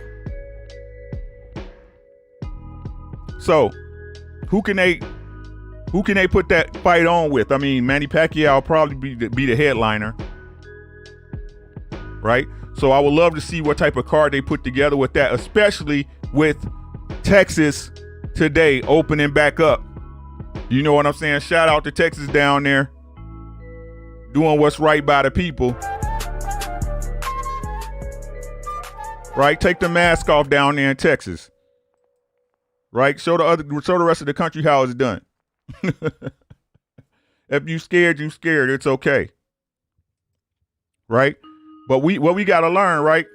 So, who can they put that fight on with? I mean, Manny Pacquiao will probably be the headliner. Right? So I would love to see what type of card they put together with that, especially with Texas today opening back up. You know what I'm saying? Shout out to Texas down there doing what's right by the people. right? Take the mask off down there in Texas, right? Show the rest of the country how it's done. If you scared, you scared. It's okay, right? But what we gotta learn, right?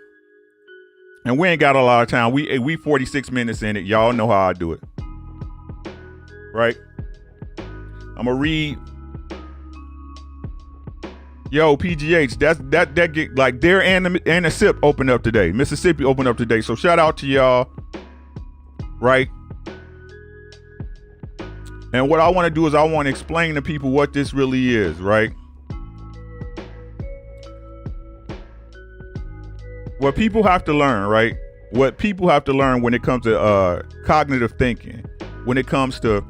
And we ain't got a lot of time. We 46 minutes in it. Y'all know how I do it, right? I'm gonna read. Yo, PGH, that get like there and the SIP opened up today. Mississippi opened up today. So shout out to y'all, right? And what I want to do is I want to explain to people what this really is, right? What people have to learn, right? What people have to learn when it comes to cognitive thinking, when it comes to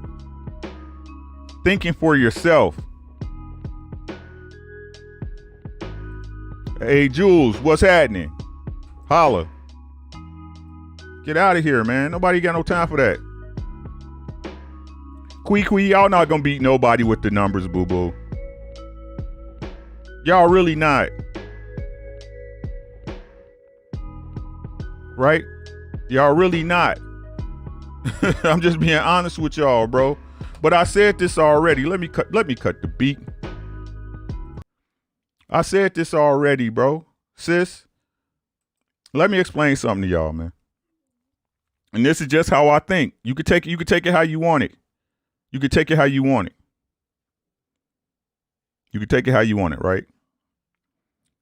thinking for yourself. Hey, Jules, what's happening? Holla. Get out of here, man. Nobody got no time for that. Quee, y'all not gonna beat nobody with the numbers, boo-boo. Y'all really not. Right? Y'all really not. I'm just being honest with y'all, bro. But I said this already. Let me cut the beat. I said this already, bro. Sis, let me explain something to y'all, man. And this is just how I think. You could take it how you want it. You could take it how you want it. You could take it how you want it, right?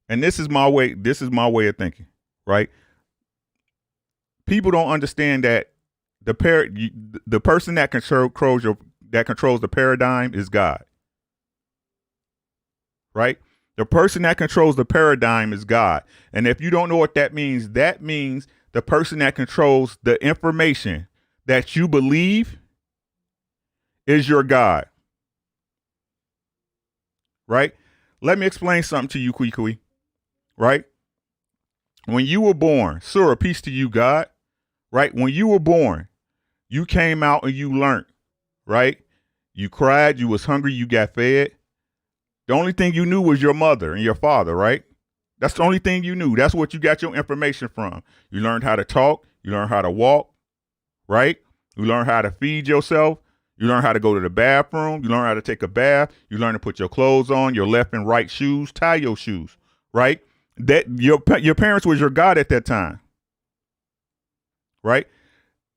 And this is my way of thinking, right? People don't understand that the person that controls the paradigm is God. Right? The person that controls the paradigm is God. And if you don't know what that means the person that controls the information that you believe is your God. Right? Let me explain something to you, Kwee. Right? When you were born, Surah, peace to you, God. Right? When you were born, you came out and you learned. Right? You cried, you was hungry, you got fed. The only thing you knew was your mother and your father, right? That's the only thing you knew. That's what you got your information from. You learned how to talk. You learned how to walk, right? You learned how to feed yourself. You learned how to go to the bathroom. You learned how to take a bath. You learned to put your clothes on, your left and right shoes, tie your shoes, right? That your parents was your God at that time, right?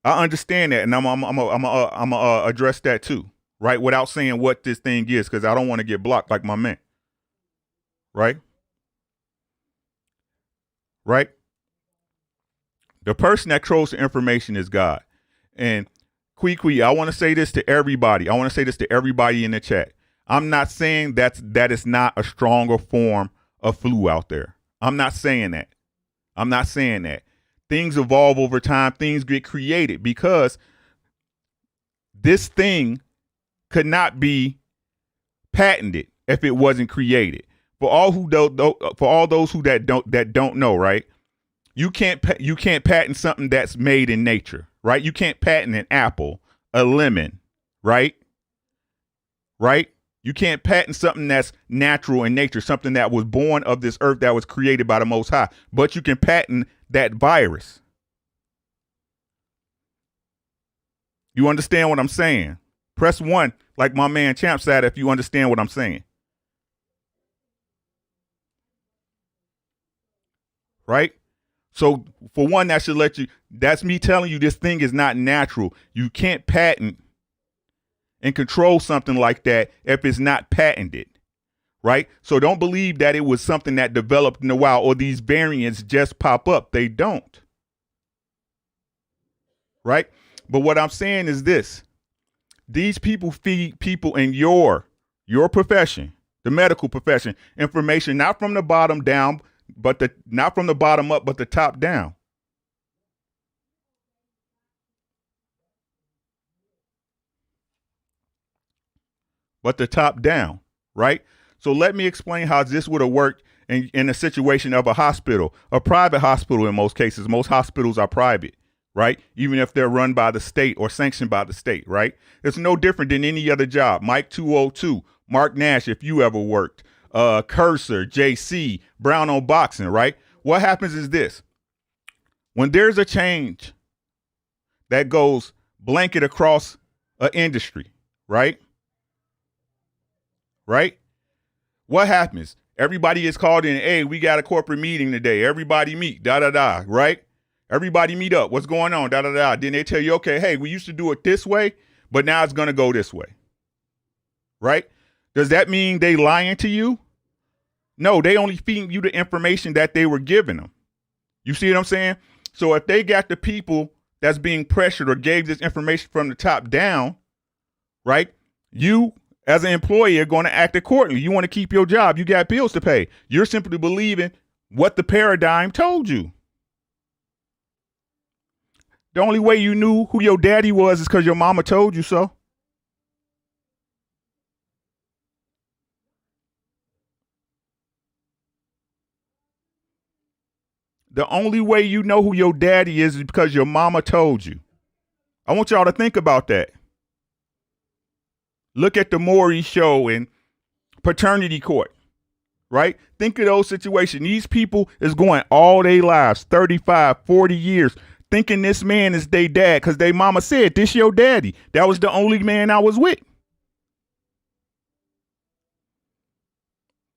I understand that, and I'm address that too. Right? Without saying what this thing is, because I don't want to get blocked like my man. Right? Right? The person that controls the information is God. And Kwee, I want to say this to everybody. I want to say this to everybody in the chat. I'm not saying that is not a stronger form of flu out there. I'm not saying that. I'm not saying that. Things evolve over time. Things get created because this thing could not be patented if it wasn't created. For all those who don't know, right? You can't patent something that's made in nature, right? You can't patent an apple, a lemon, right? Right? You can't patent something that's natural in nature, something that was born of this earth that was created by the Most High. But you can patent that virus. You understand what I'm saying? Press 1, like my man Champ said, if you understand what I'm saying. Right? So for one, that should that's me telling you this thing is not natural. You can't patent and control something like that if it's not patented. Right? So don't believe that it was something that developed in a while or these variants just pop up. They don't. Right? But what I'm saying is this. These people feed people in your profession, the medical profession, information not from the bottom down, not from the bottom up, but the top down. But the top down, right? So let me explain how this would have worked in a situation of a hospital, a private hospital in most cases. Most hospitals are private. Right? Even if they're run by the state or sanctioned by the state, right? It's no different than any other job. Mike 202, Mark Nash, if you ever worked, Cursor, JC, Brown on Boxing, right? What happens is this. When there's a change that goes blanket across an industry, right? Right? What happens? Everybody is called in. Hey, we got a corporate meeting today. Everybody meet. Da da da. Right? Everybody meet up. What's going on? Da da da. Then they tell you, okay, hey, we used to do it this way, but now it's gonna go this way. Right? Does that mean they lying to you? No, they only feeding you the information that they were giving them. You see what I'm saying? So if they got the people that's being pressured or gave this information from the top down, right? You as an employee are going to act accordingly. You want to keep your job. You got bills to pay. You're simply believing what the paradigm told you. The only way you knew who your daddy was is because your mama told you so. The only way you know who your daddy is because your mama told you. I want y'all to think about that. Look at the Maury show and paternity court, right? Think of those situations. These people is going all their lives, 35, 40 years, thinking this man is their dad because their mama said, this your daddy. That was the only man I was with.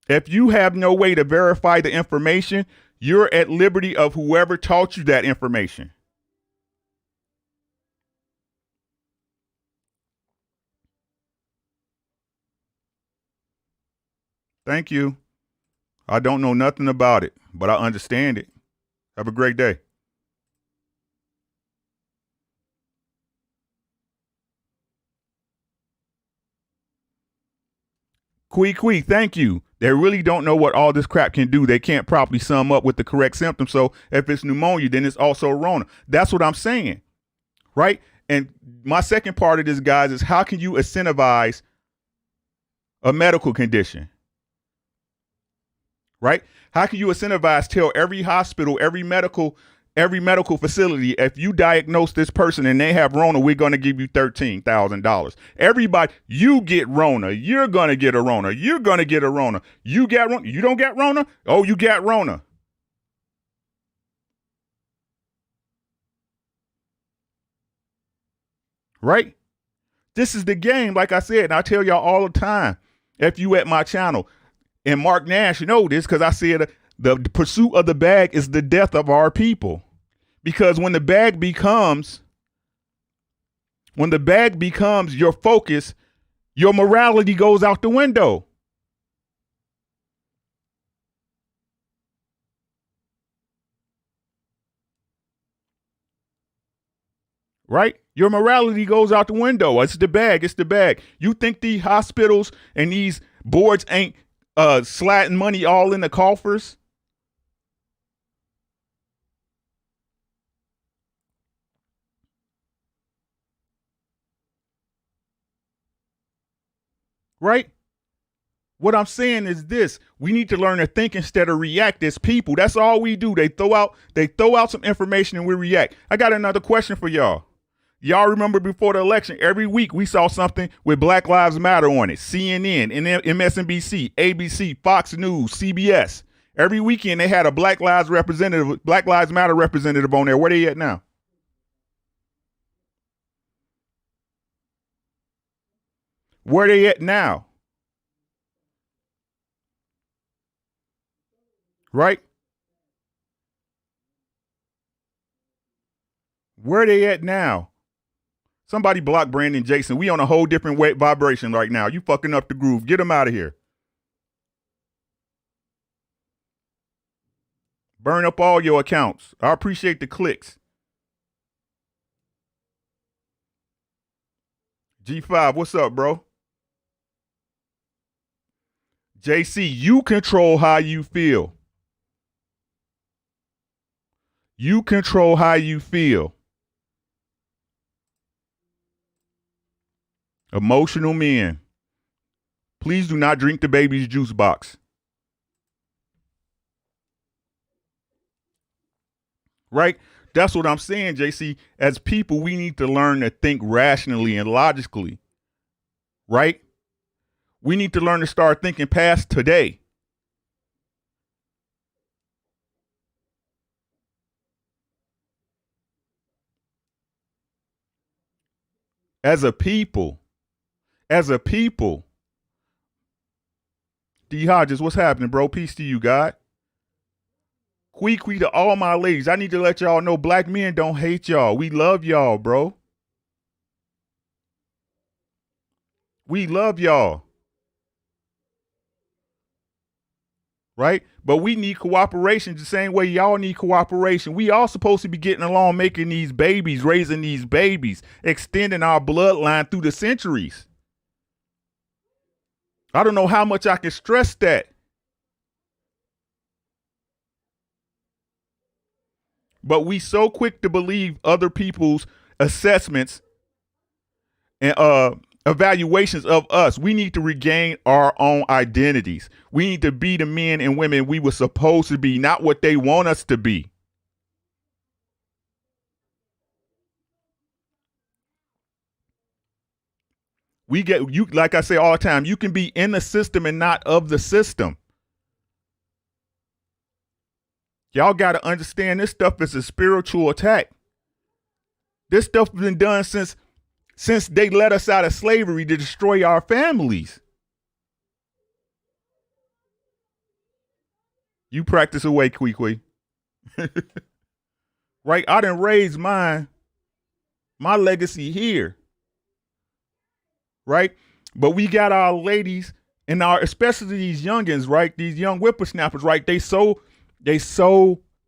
If you have no way to verify the information, you're at liberty of whoever taught you that information. Thank you. I don't know nothing about it, but I understand it. Have a great day. Quee, thank you. They really don't know what all this crap can do. They can't properly sum up with the correct symptoms. So if it's pneumonia, then it's also Rona. That's what I'm saying, right? And my second part of this, guys, is how can you incentivize a medical condition, right? How can you incentivize, tell every hospital, every medical facility, if you diagnose this person and they have Rona, we're going to give you $13,000. Everybody, you get Rona. You're going to get a Rona. You're going to get a Rona. You got Rona. You don't get Rona? Oh, you got Rona. Right? This is the game, like I said, and I tell y'all all the time, if you at my channel, and Mark Nash, you know this because I said the pursuit of the bag is the death of our people. Because when the bag becomes your focus, your morality goes out the window. Right? Your morality goes out the window. It's the bag. It's the bag. You think these hospitals and these boards ain't sliding money all in the coffers? Right? What I'm saying is this: we need to learn to think instead of react as people. That's all we do. They throw out some information and we react. I got another question for y'all. Y'all remember before the election, every week we saw something with Black Lives Matter on it. CNN, MSNBC, ABC, Fox News, CBS. Every weekend they had a Black Lives Matter representative on there. Where they at now? Where they at now? Right? Where they at now? Somebody block Brandon Jason. We on a whole different vibration right now. You fucking up the groove. Get him out of here. Burn up all your accounts. I appreciate the clicks. G5, what's up, bro? JC, you control how you feel. You control how you feel. Emotional men. Please do not drink the baby's juice box. Right? That's what I'm saying, JC. As people, we need to learn to think rationally and logically. Right? We need to learn to start thinking past today. as a people, D Hodges, what's happening, bro? Peace to you, God. Quee to all my ladies. I need to let y'all know black men don't hate y'all. We love y'all, bro. We love y'all. Right? But we need cooperation the same way y'all need cooperation. We all supposed to be getting along, making these babies, raising these babies, extending our bloodline through the centuries. I don't know how much I can stress that. But we so quick to believe other people's assessments and evaluations of us. We need to regain our own identities. We need to be the men and women we were supposed to be, not what they want us to be. We get you, like I say all the time, you can be in the system and not of the system. Y'all got to understand this stuff is a spiritual attack. This stuff has been done since they let us out of slavery to destroy our families. You practice away, Quee. Right? I done raised my legacy here. Right? But we got our ladies and especially these youngins, right? These young whippersnappers, right? They so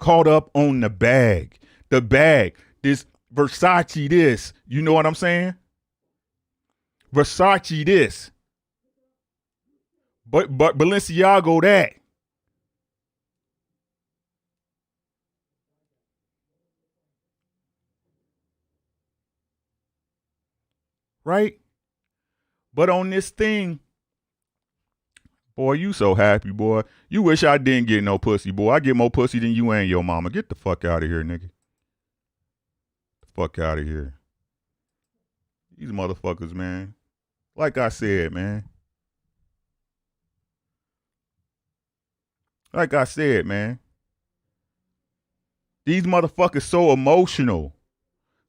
caught up on the bag, this Versace, this, you know what I'm saying? Versace, this, but Balenciaga, that. Right? But on this thing, boy, you so happy, boy. You wish I didn't get no pussy, boy. I get more pussy than you and your mama. Get the fuck out of here, nigga. The fuck out of here. These motherfuckers, man. Like I said, man. These motherfuckers so emotional.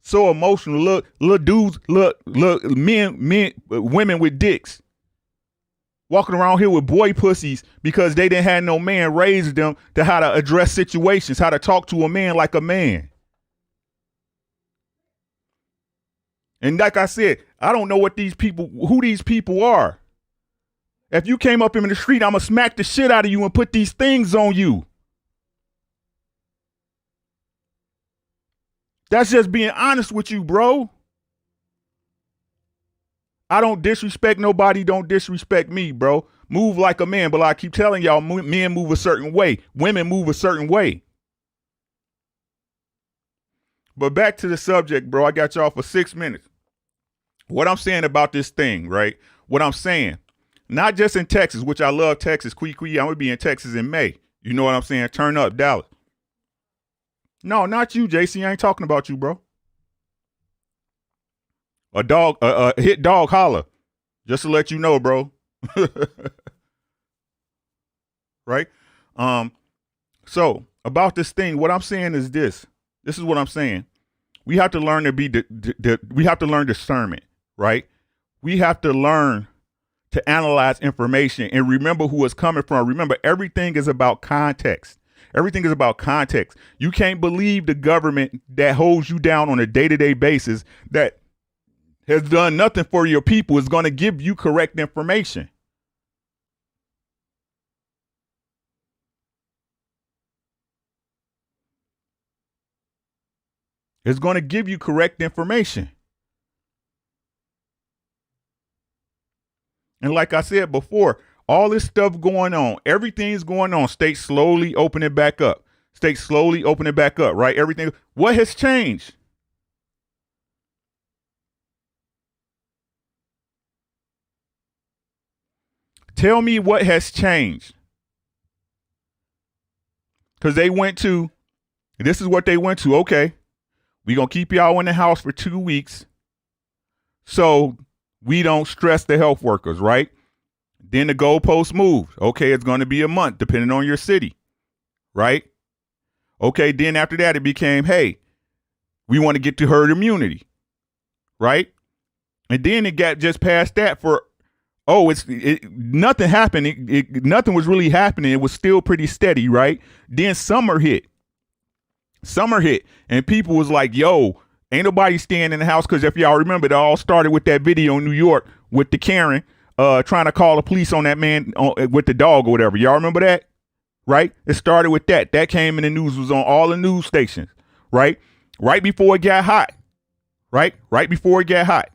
So emotional. Look, little dudes, look, men, women with dicks. Walking around here with boy pussies because they didn't have no man raise them to how to address situations, how to talk to a man like a man. And like I said, I don't know who these people are. If you came up in the street, I'm going to smack the shit out of you and put these things on you. That's just being honest with you, bro. I don't disrespect nobody. Don't disrespect me, bro. Move like a man. But I keep telling y'all, men move a certain way. Women move a certain way. But back to the subject, bro. I got y'all for 6 minutes. What I'm saying about this thing, right? What I'm saying, not just in Texas, which I love Texas. Quee, I'm going to be in Texas in May. You know what I'm saying? Turn up, Dallas. No, not you, JC. I ain't talking about you, bro. A hit dog holler. Just to let you know, bro. Right? So about this thing, what I'm saying is this. This is what I'm saying. We have to learn to we have to learn discernment, right? We have to learn to analyze information and remember who it's coming from. Remember, everything is about context. Everything is about context. You can't believe the government that holds you down on a day-to-day basis that has done nothing for your people is going to give you correct information. It's going to give you correct information. And like I said before, all this stuff going on, everything's going on. States slowly opening back up. States slowly opening back up, right? Everything. What has changed? Tell me what has changed. Because they went to, this is what they went to. Okay, we're going to keep y'all in the house for 2 weeks so we don't stress the health workers, right? Then the goalpost moved. Okay, it's going to be a month, depending on your city, right? Okay, then after that, it became, hey, we want to get to herd immunity, right? And then it got just past that for, oh, nothing happened. Nothing was really happening. It was still pretty steady, right? Then summer hit. And people was like, yo, ain't nobody staying in the house. Because if y'all remember, it all started with that video in New York with the Karen trying to call the police on that man with the dog or whatever. Y'all remember that? Right? It started with that. That came in the news, was on all the news stations, right? Right before it got hot. Right before it got hot.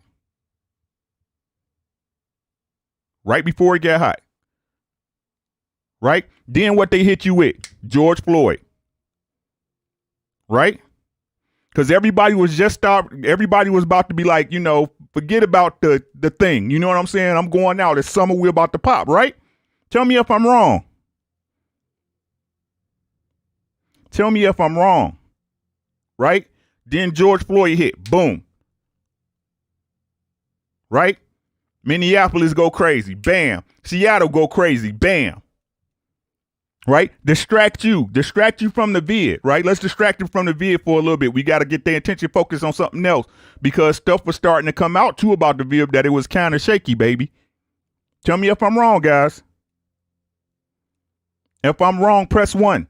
Right? Then what they hit you with? George Floyd. Right? Because everybody was about to be like, forget about the thing. You know what I'm saying? I'm going out. It's summer. We're about to pop, right? Tell me if I'm wrong. Right? Then George Floyd hit. Boom. Right? Minneapolis go crazy. Bam. Seattle go crazy. Bam. Right? Distract you from the vid, right? Let's distract them from the vid for a little bit. We got to get their attention focused on something else because stuff was starting to come out too about the vid that it was kind of shaky, baby. Tell me if I'm wrong, guys. If I'm wrong, press 1.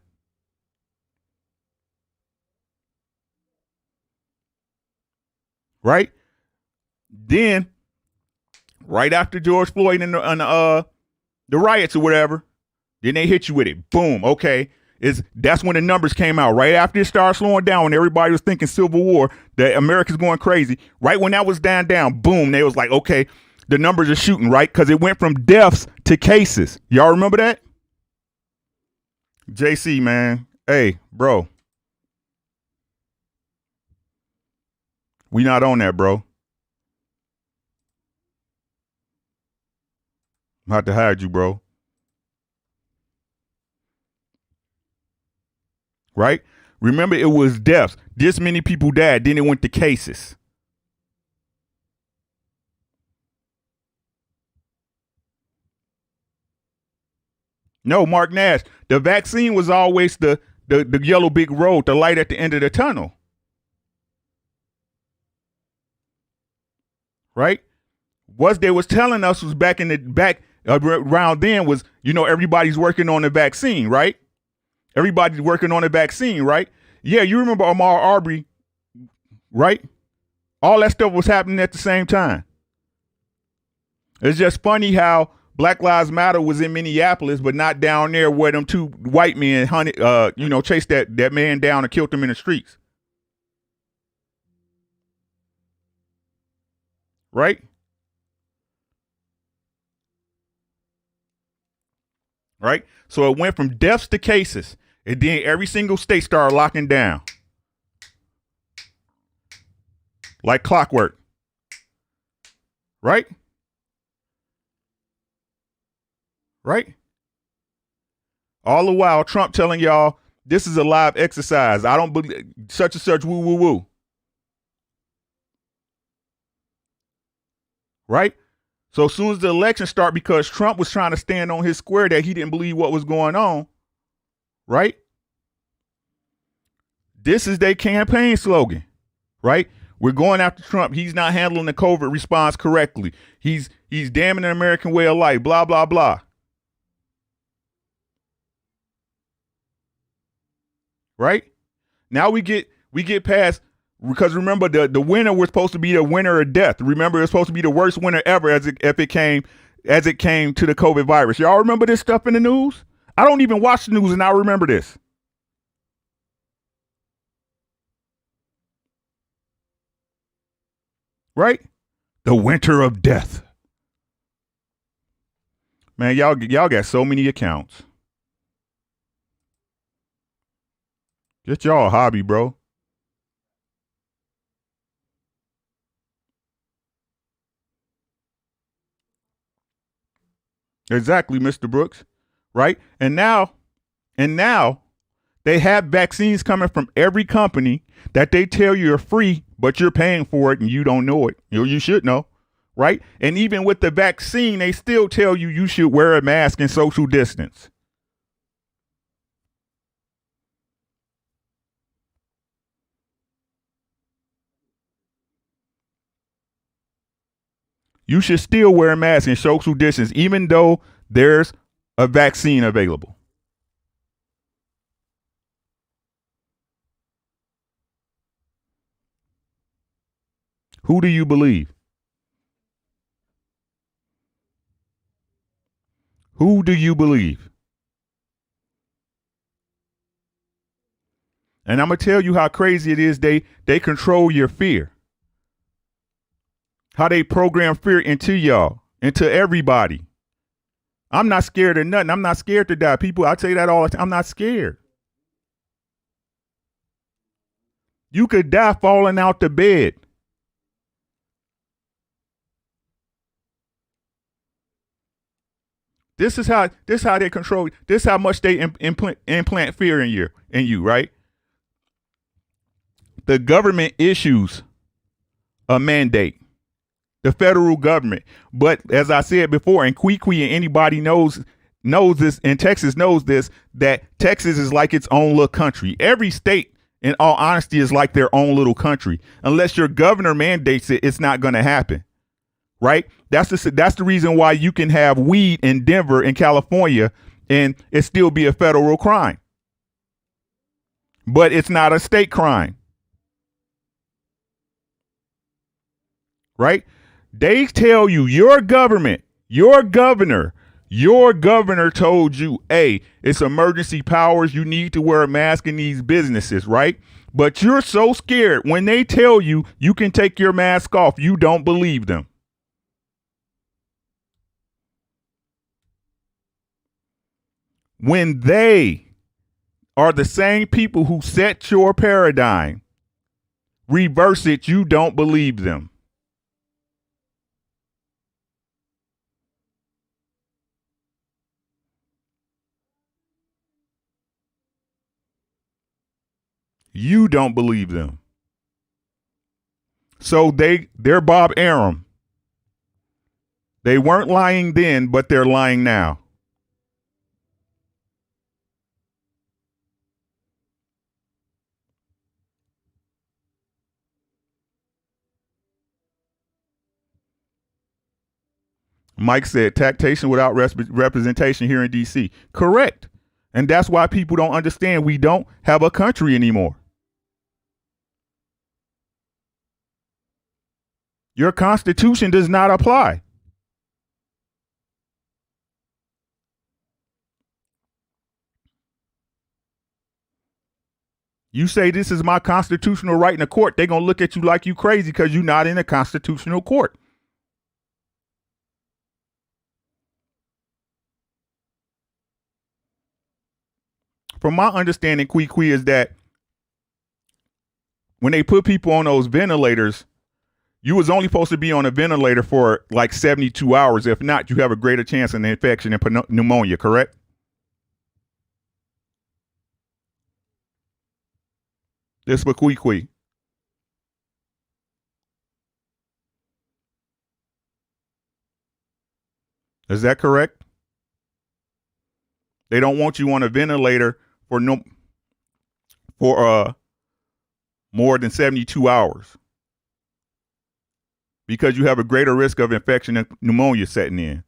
Right? Then, right after George Floyd and the riots or whatever, then they hit you with it. Boom. Okay. That's when the numbers came out. Right after it started slowing down, when everybody was thinking Civil War, that America's going crazy. Right when that was down, boom, they was like, okay, the numbers are shooting, right? Because it went from deaths to cases. Y'all remember that? JC, man. Hey, bro. We not on that, bro. I'm about to hide you, bro. Right? Remember, it was deaths. This many people died. Then it went to cases. No, Mark Nash. The vaccine was always the yellow big road, the light at the end of the tunnel. Right? What they was telling us was back around then was, everybody's working on the vaccine, right? Everybody's working on the vaccine, right? Yeah, you remember Ahmaud Arbery, right? All that stuff was happening at the same time. It's just funny how Black Lives Matter was in Minneapolis, but not down there where them two white men chased that man down and killed him in the streets. Right? Right? So it went from deaths to cases, and then every single state started locking down. Like clockwork. Right? Right? All the while, Trump telling y'all, this is a live exercise. I don't believe such and such, woo, woo, woo. Right? So as soon as the election started, because Trump was trying to stand on his square that he didn't believe what was going on, right? This is their campaign slogan, right? We're going after Trump. He's not handling the COVID response correctly. He's damning the American way of life, blah, blah, blah. Right? Now we get past, because remember the winner was supposed to be the winner of death. Remember, it's supposed to be the worst winner ever as it came to the COVID virus. Y'all remember this stuff in the news? I don't even watch the news and I remember this. Right? The winter of death. Man, y'all got so many accounts. Get y'all a hobby, bro. Exactly, Mr. Brooks. Right? And now they have vaccines coming from every company that they tell you are free, but you're paying for it and you don't know it. You should know. Right? And even with the vaccine, they still tell you should wear a mask and social distance. You should still wear a mask and social distance, even though there's a vaccine available. Who do you believe? Who do you believe? And I'm going to tell you how crazy it is. They control your fear. How they program fear into y'all, into everybody. I'm not scared of nothing. I'm not scared to die. People, I tell you that all the time. I'm not scared. You could die falling out the bed. This is how they control. This is how much they implant fear in you, right? The government issues a mandate. The federal government. But as I said before, and Kwee and anybody knows this, and Texas knows this, that Texas is like its own little country. Every state, in all honesty, is like their own little country. Unless your governor mandates it, it's not going to happen. Right? That's the reason why you can have weed in Denver, in California, and it still be a federal crime. But it's not a state crime. Right? They tell you, your governor told you, hey, it's emergency powers. You need to wear a mask in these businesses, right? But you're so scared when they tell you you can take your mask off, you don't believe them. When they are the same people who set your paradigm, reverse it, you don't believe them. You don't believe them. So they're Bob Arum. They weren't lying then, but they're lying now. Mike said taxation without representation here in D.C. Correct. And that's why people don't understand we don't have a country anymore. Your constitution does not apply. You say this is my constitutional right in the court, they're going to look at you like you crazy because you're not in a constitutional court. From my understanding, Kwee is that when they put people on those ventilators, you was only supposed to be on a ventilator for like 72 hours. If not, you have a greater chance of an infection and pneumonia, correct? This for Kwee. Is that correct? They don't want you on a ventilator for more than 72 hours because you have a greater risk of infection and pneumonia setting in.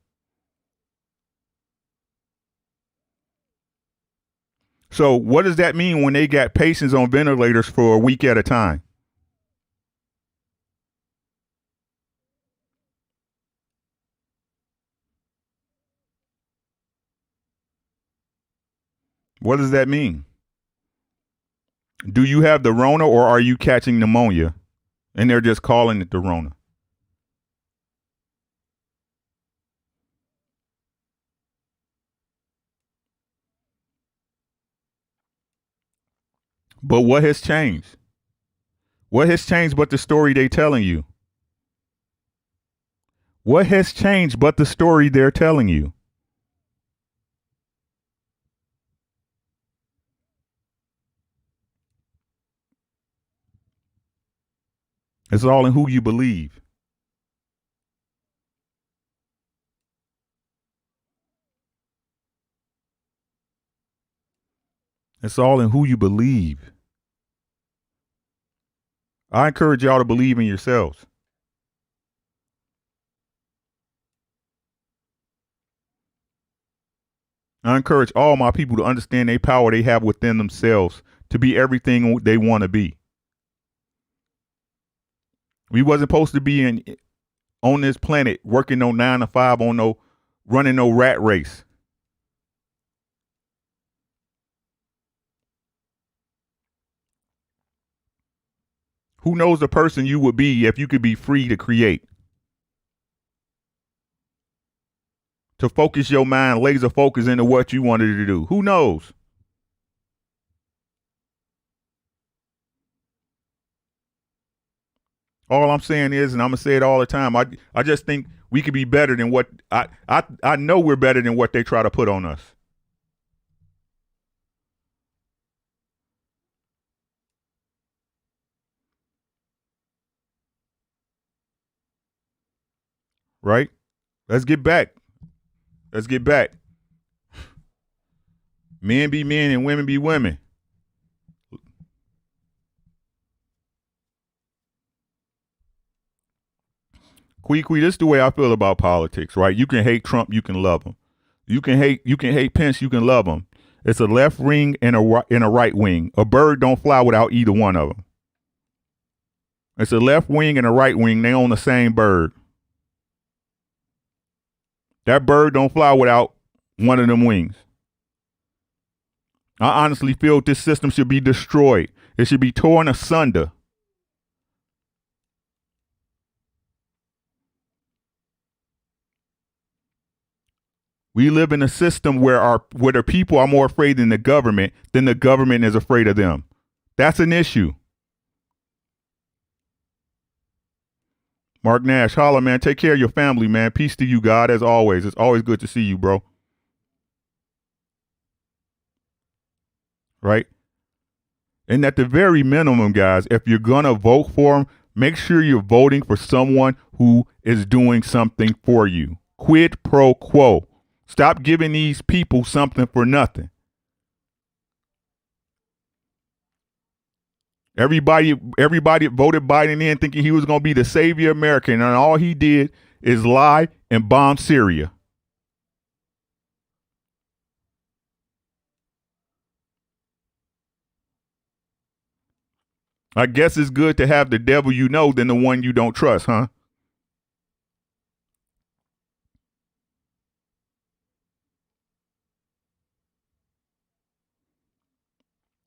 So what does that mean when they got patients on ventilators for a week at a time? What does that mean? Do you have the Rona or are you catching pneumonia? And they're just calling it the Rona. But what has changed? What has changed but the story they're telling you? What has changed but the story they're telling you? It's all in who you believe. It's all in who you believe. I encourage y'all to believe in yourselves. I encourage all my people to understand their power they have within themselves to be everything they want to be. We wasn't supposed to be on this planet working no 9 to 5 on no running no rat race. Who knows the person you would be if you could be free to create? To focus your mind, laser focus into what you wanted to do. Who knows? All I'm saying is, and I'm gonna say it all the time, I just think we could be better than what I know we're better than what they try to put on us. Right? Let's get back. Let's get back. Men be men and women be women. This is the way I feel about politics, right? You can hate Trump, you can love him. You can hate Pence, you can love him. It's a left wing and a right wing. A bird don't fly without either one of them. It's a left wing and a right wing. They own the same bird. That bird don't fly without one of them wings. I honestly feel this system should be destroyed. It should be torn asunder. We live in a system where the people are more afraid than the government is afraid of them. That's an issue. Mark Nash, holla, man. Take care of your family, man. Peace to you, God, as always. It's always good to see you, bro. Right? And at the very minimum, guys, if you're going to vote for them, make sure you're voting for someone who is doing something for you. Quid pro quo. Stop giving these people something for nothing. Everybody voted Biden in thinking he was going to be the savior of America, and all he did is lie and bomb Syria. I guess it's good to have the devil you know than the one you don't trust, huh?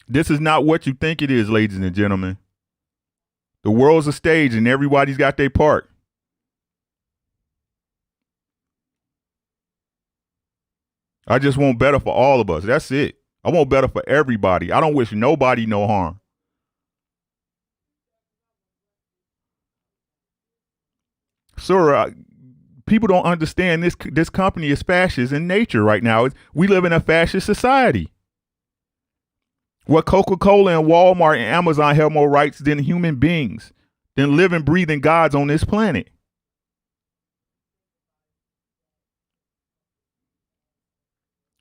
This is not what you think it is, ladies and gentlemen. The world's a stage and everybody's got their part. I just want better for all of us. That's it. I want better for everybody. I don't wish nobody no harm. Sir, people don't understand this company is fascist in nature right now. We live in a fascist society. What Coca-Cola and Walmart and Amazon have more rights than human beings, than living, breathing gods on this planet.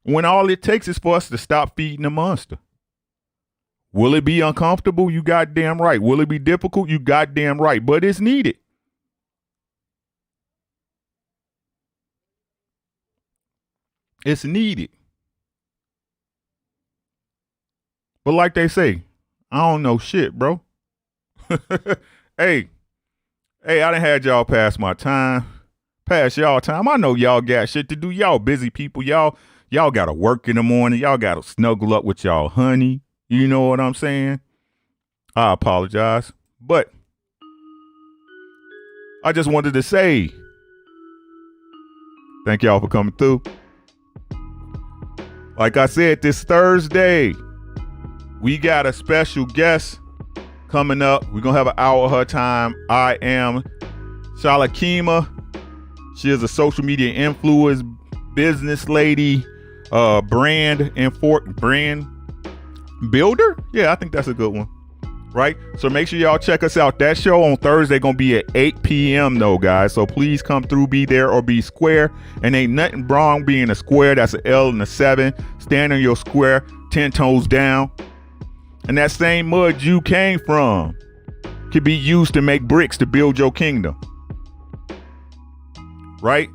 When all it takes is for us to stop feeding the monster. Will it be uncomfortable? You goddamn right. Will it be difficult? You goddamn right. But it's needed. It's needed. But like they say, I don't know shit, bro. Hey, I done had y'all past my time. Past y'all time. I know y'all got shit to do. Y'all busy people. Y'all gotta work in the morning. Y'all gotta snuggle up with y'all honey. You know what I'm saying? I apologize. But I just wanted to say thank y'all for coming through. Like I said, this Thursday, we got a special guest coming up. We're going to have an hour of her time. I am Shalakima. She is a social media influencer, business lady, brand builder. Yeah, I think that's a good one. Right? So make sure y'all check us out. That show on Thursday going to be at 8 p.m. though, guys. So please come through, be there or be square. And ain't nothing wrong being a square. That's an L and a 7. Stand on your square, 10 toes down. And that same mud you came from could be used to make bricks to build your kingdom. Right?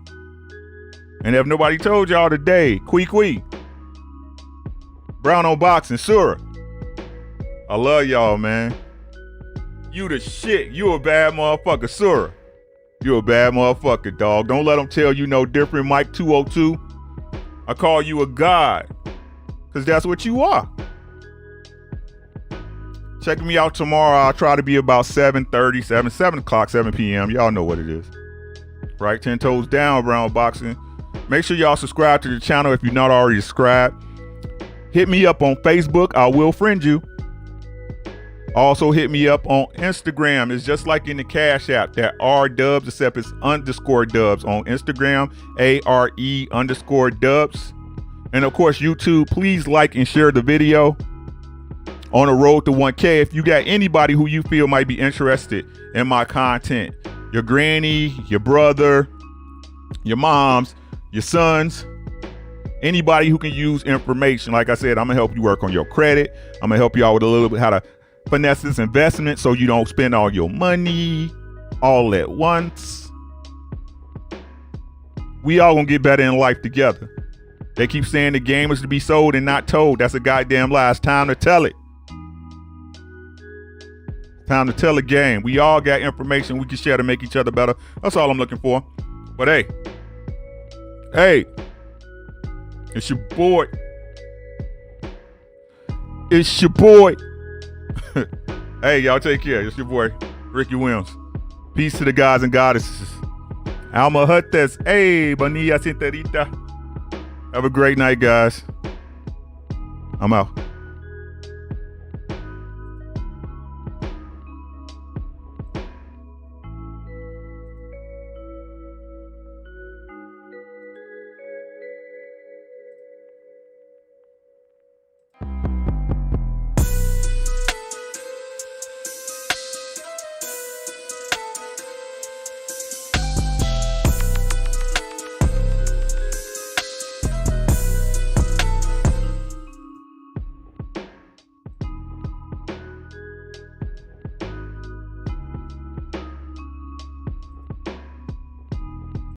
And if nobody told y'all today, Brown on boxing, Sura. I love y'all, man. You the shit. You a bad motherfucker, Sura. You a bad motherfucker, dog. Don't let them tell you no different, Mike 202. I call you a god, because that's what you are. Check me out tomorrow. I'll try to be about 7:30, 7 o'clock, 7 p.m. Y'all know what it is. Right? 10 toes down, Brown Boxing. Make sure y'all subscribe to the channel if you're not already subscribed. Hit me up on Facebook. I will friend you. Also hit me up on Instagram. It's just like in the Cashapp, that aredubbz, except it's _dubs on Instagram, ARE_dubs. And of course, YouTube, please like and share the video. On the road to 1K, if you got anybody who you feel might be interested in my content, your granny, your brother, your moms, your sons, anybody who can use information. Like I said, I'm gonna help you work on your credit. I'm gonna help you out with a little bit how to finesse this investment so you don't spend all your money all at once. We all gonna get better in life together. They keep saying the game is to be sold and not told. That's a goddamn lie. It's time to tell it. Time to tell the game. We all got information we can share to make each other better. That's all I'm looking for. But hey, it's your boy. It's your boy. Hey, y'all take care. It's your boy, Ricky Williams. Peace to the gods and goddesses. Alma Huttes. Hey, Bonilla Cinterita. Have a great night, guys. I'm out.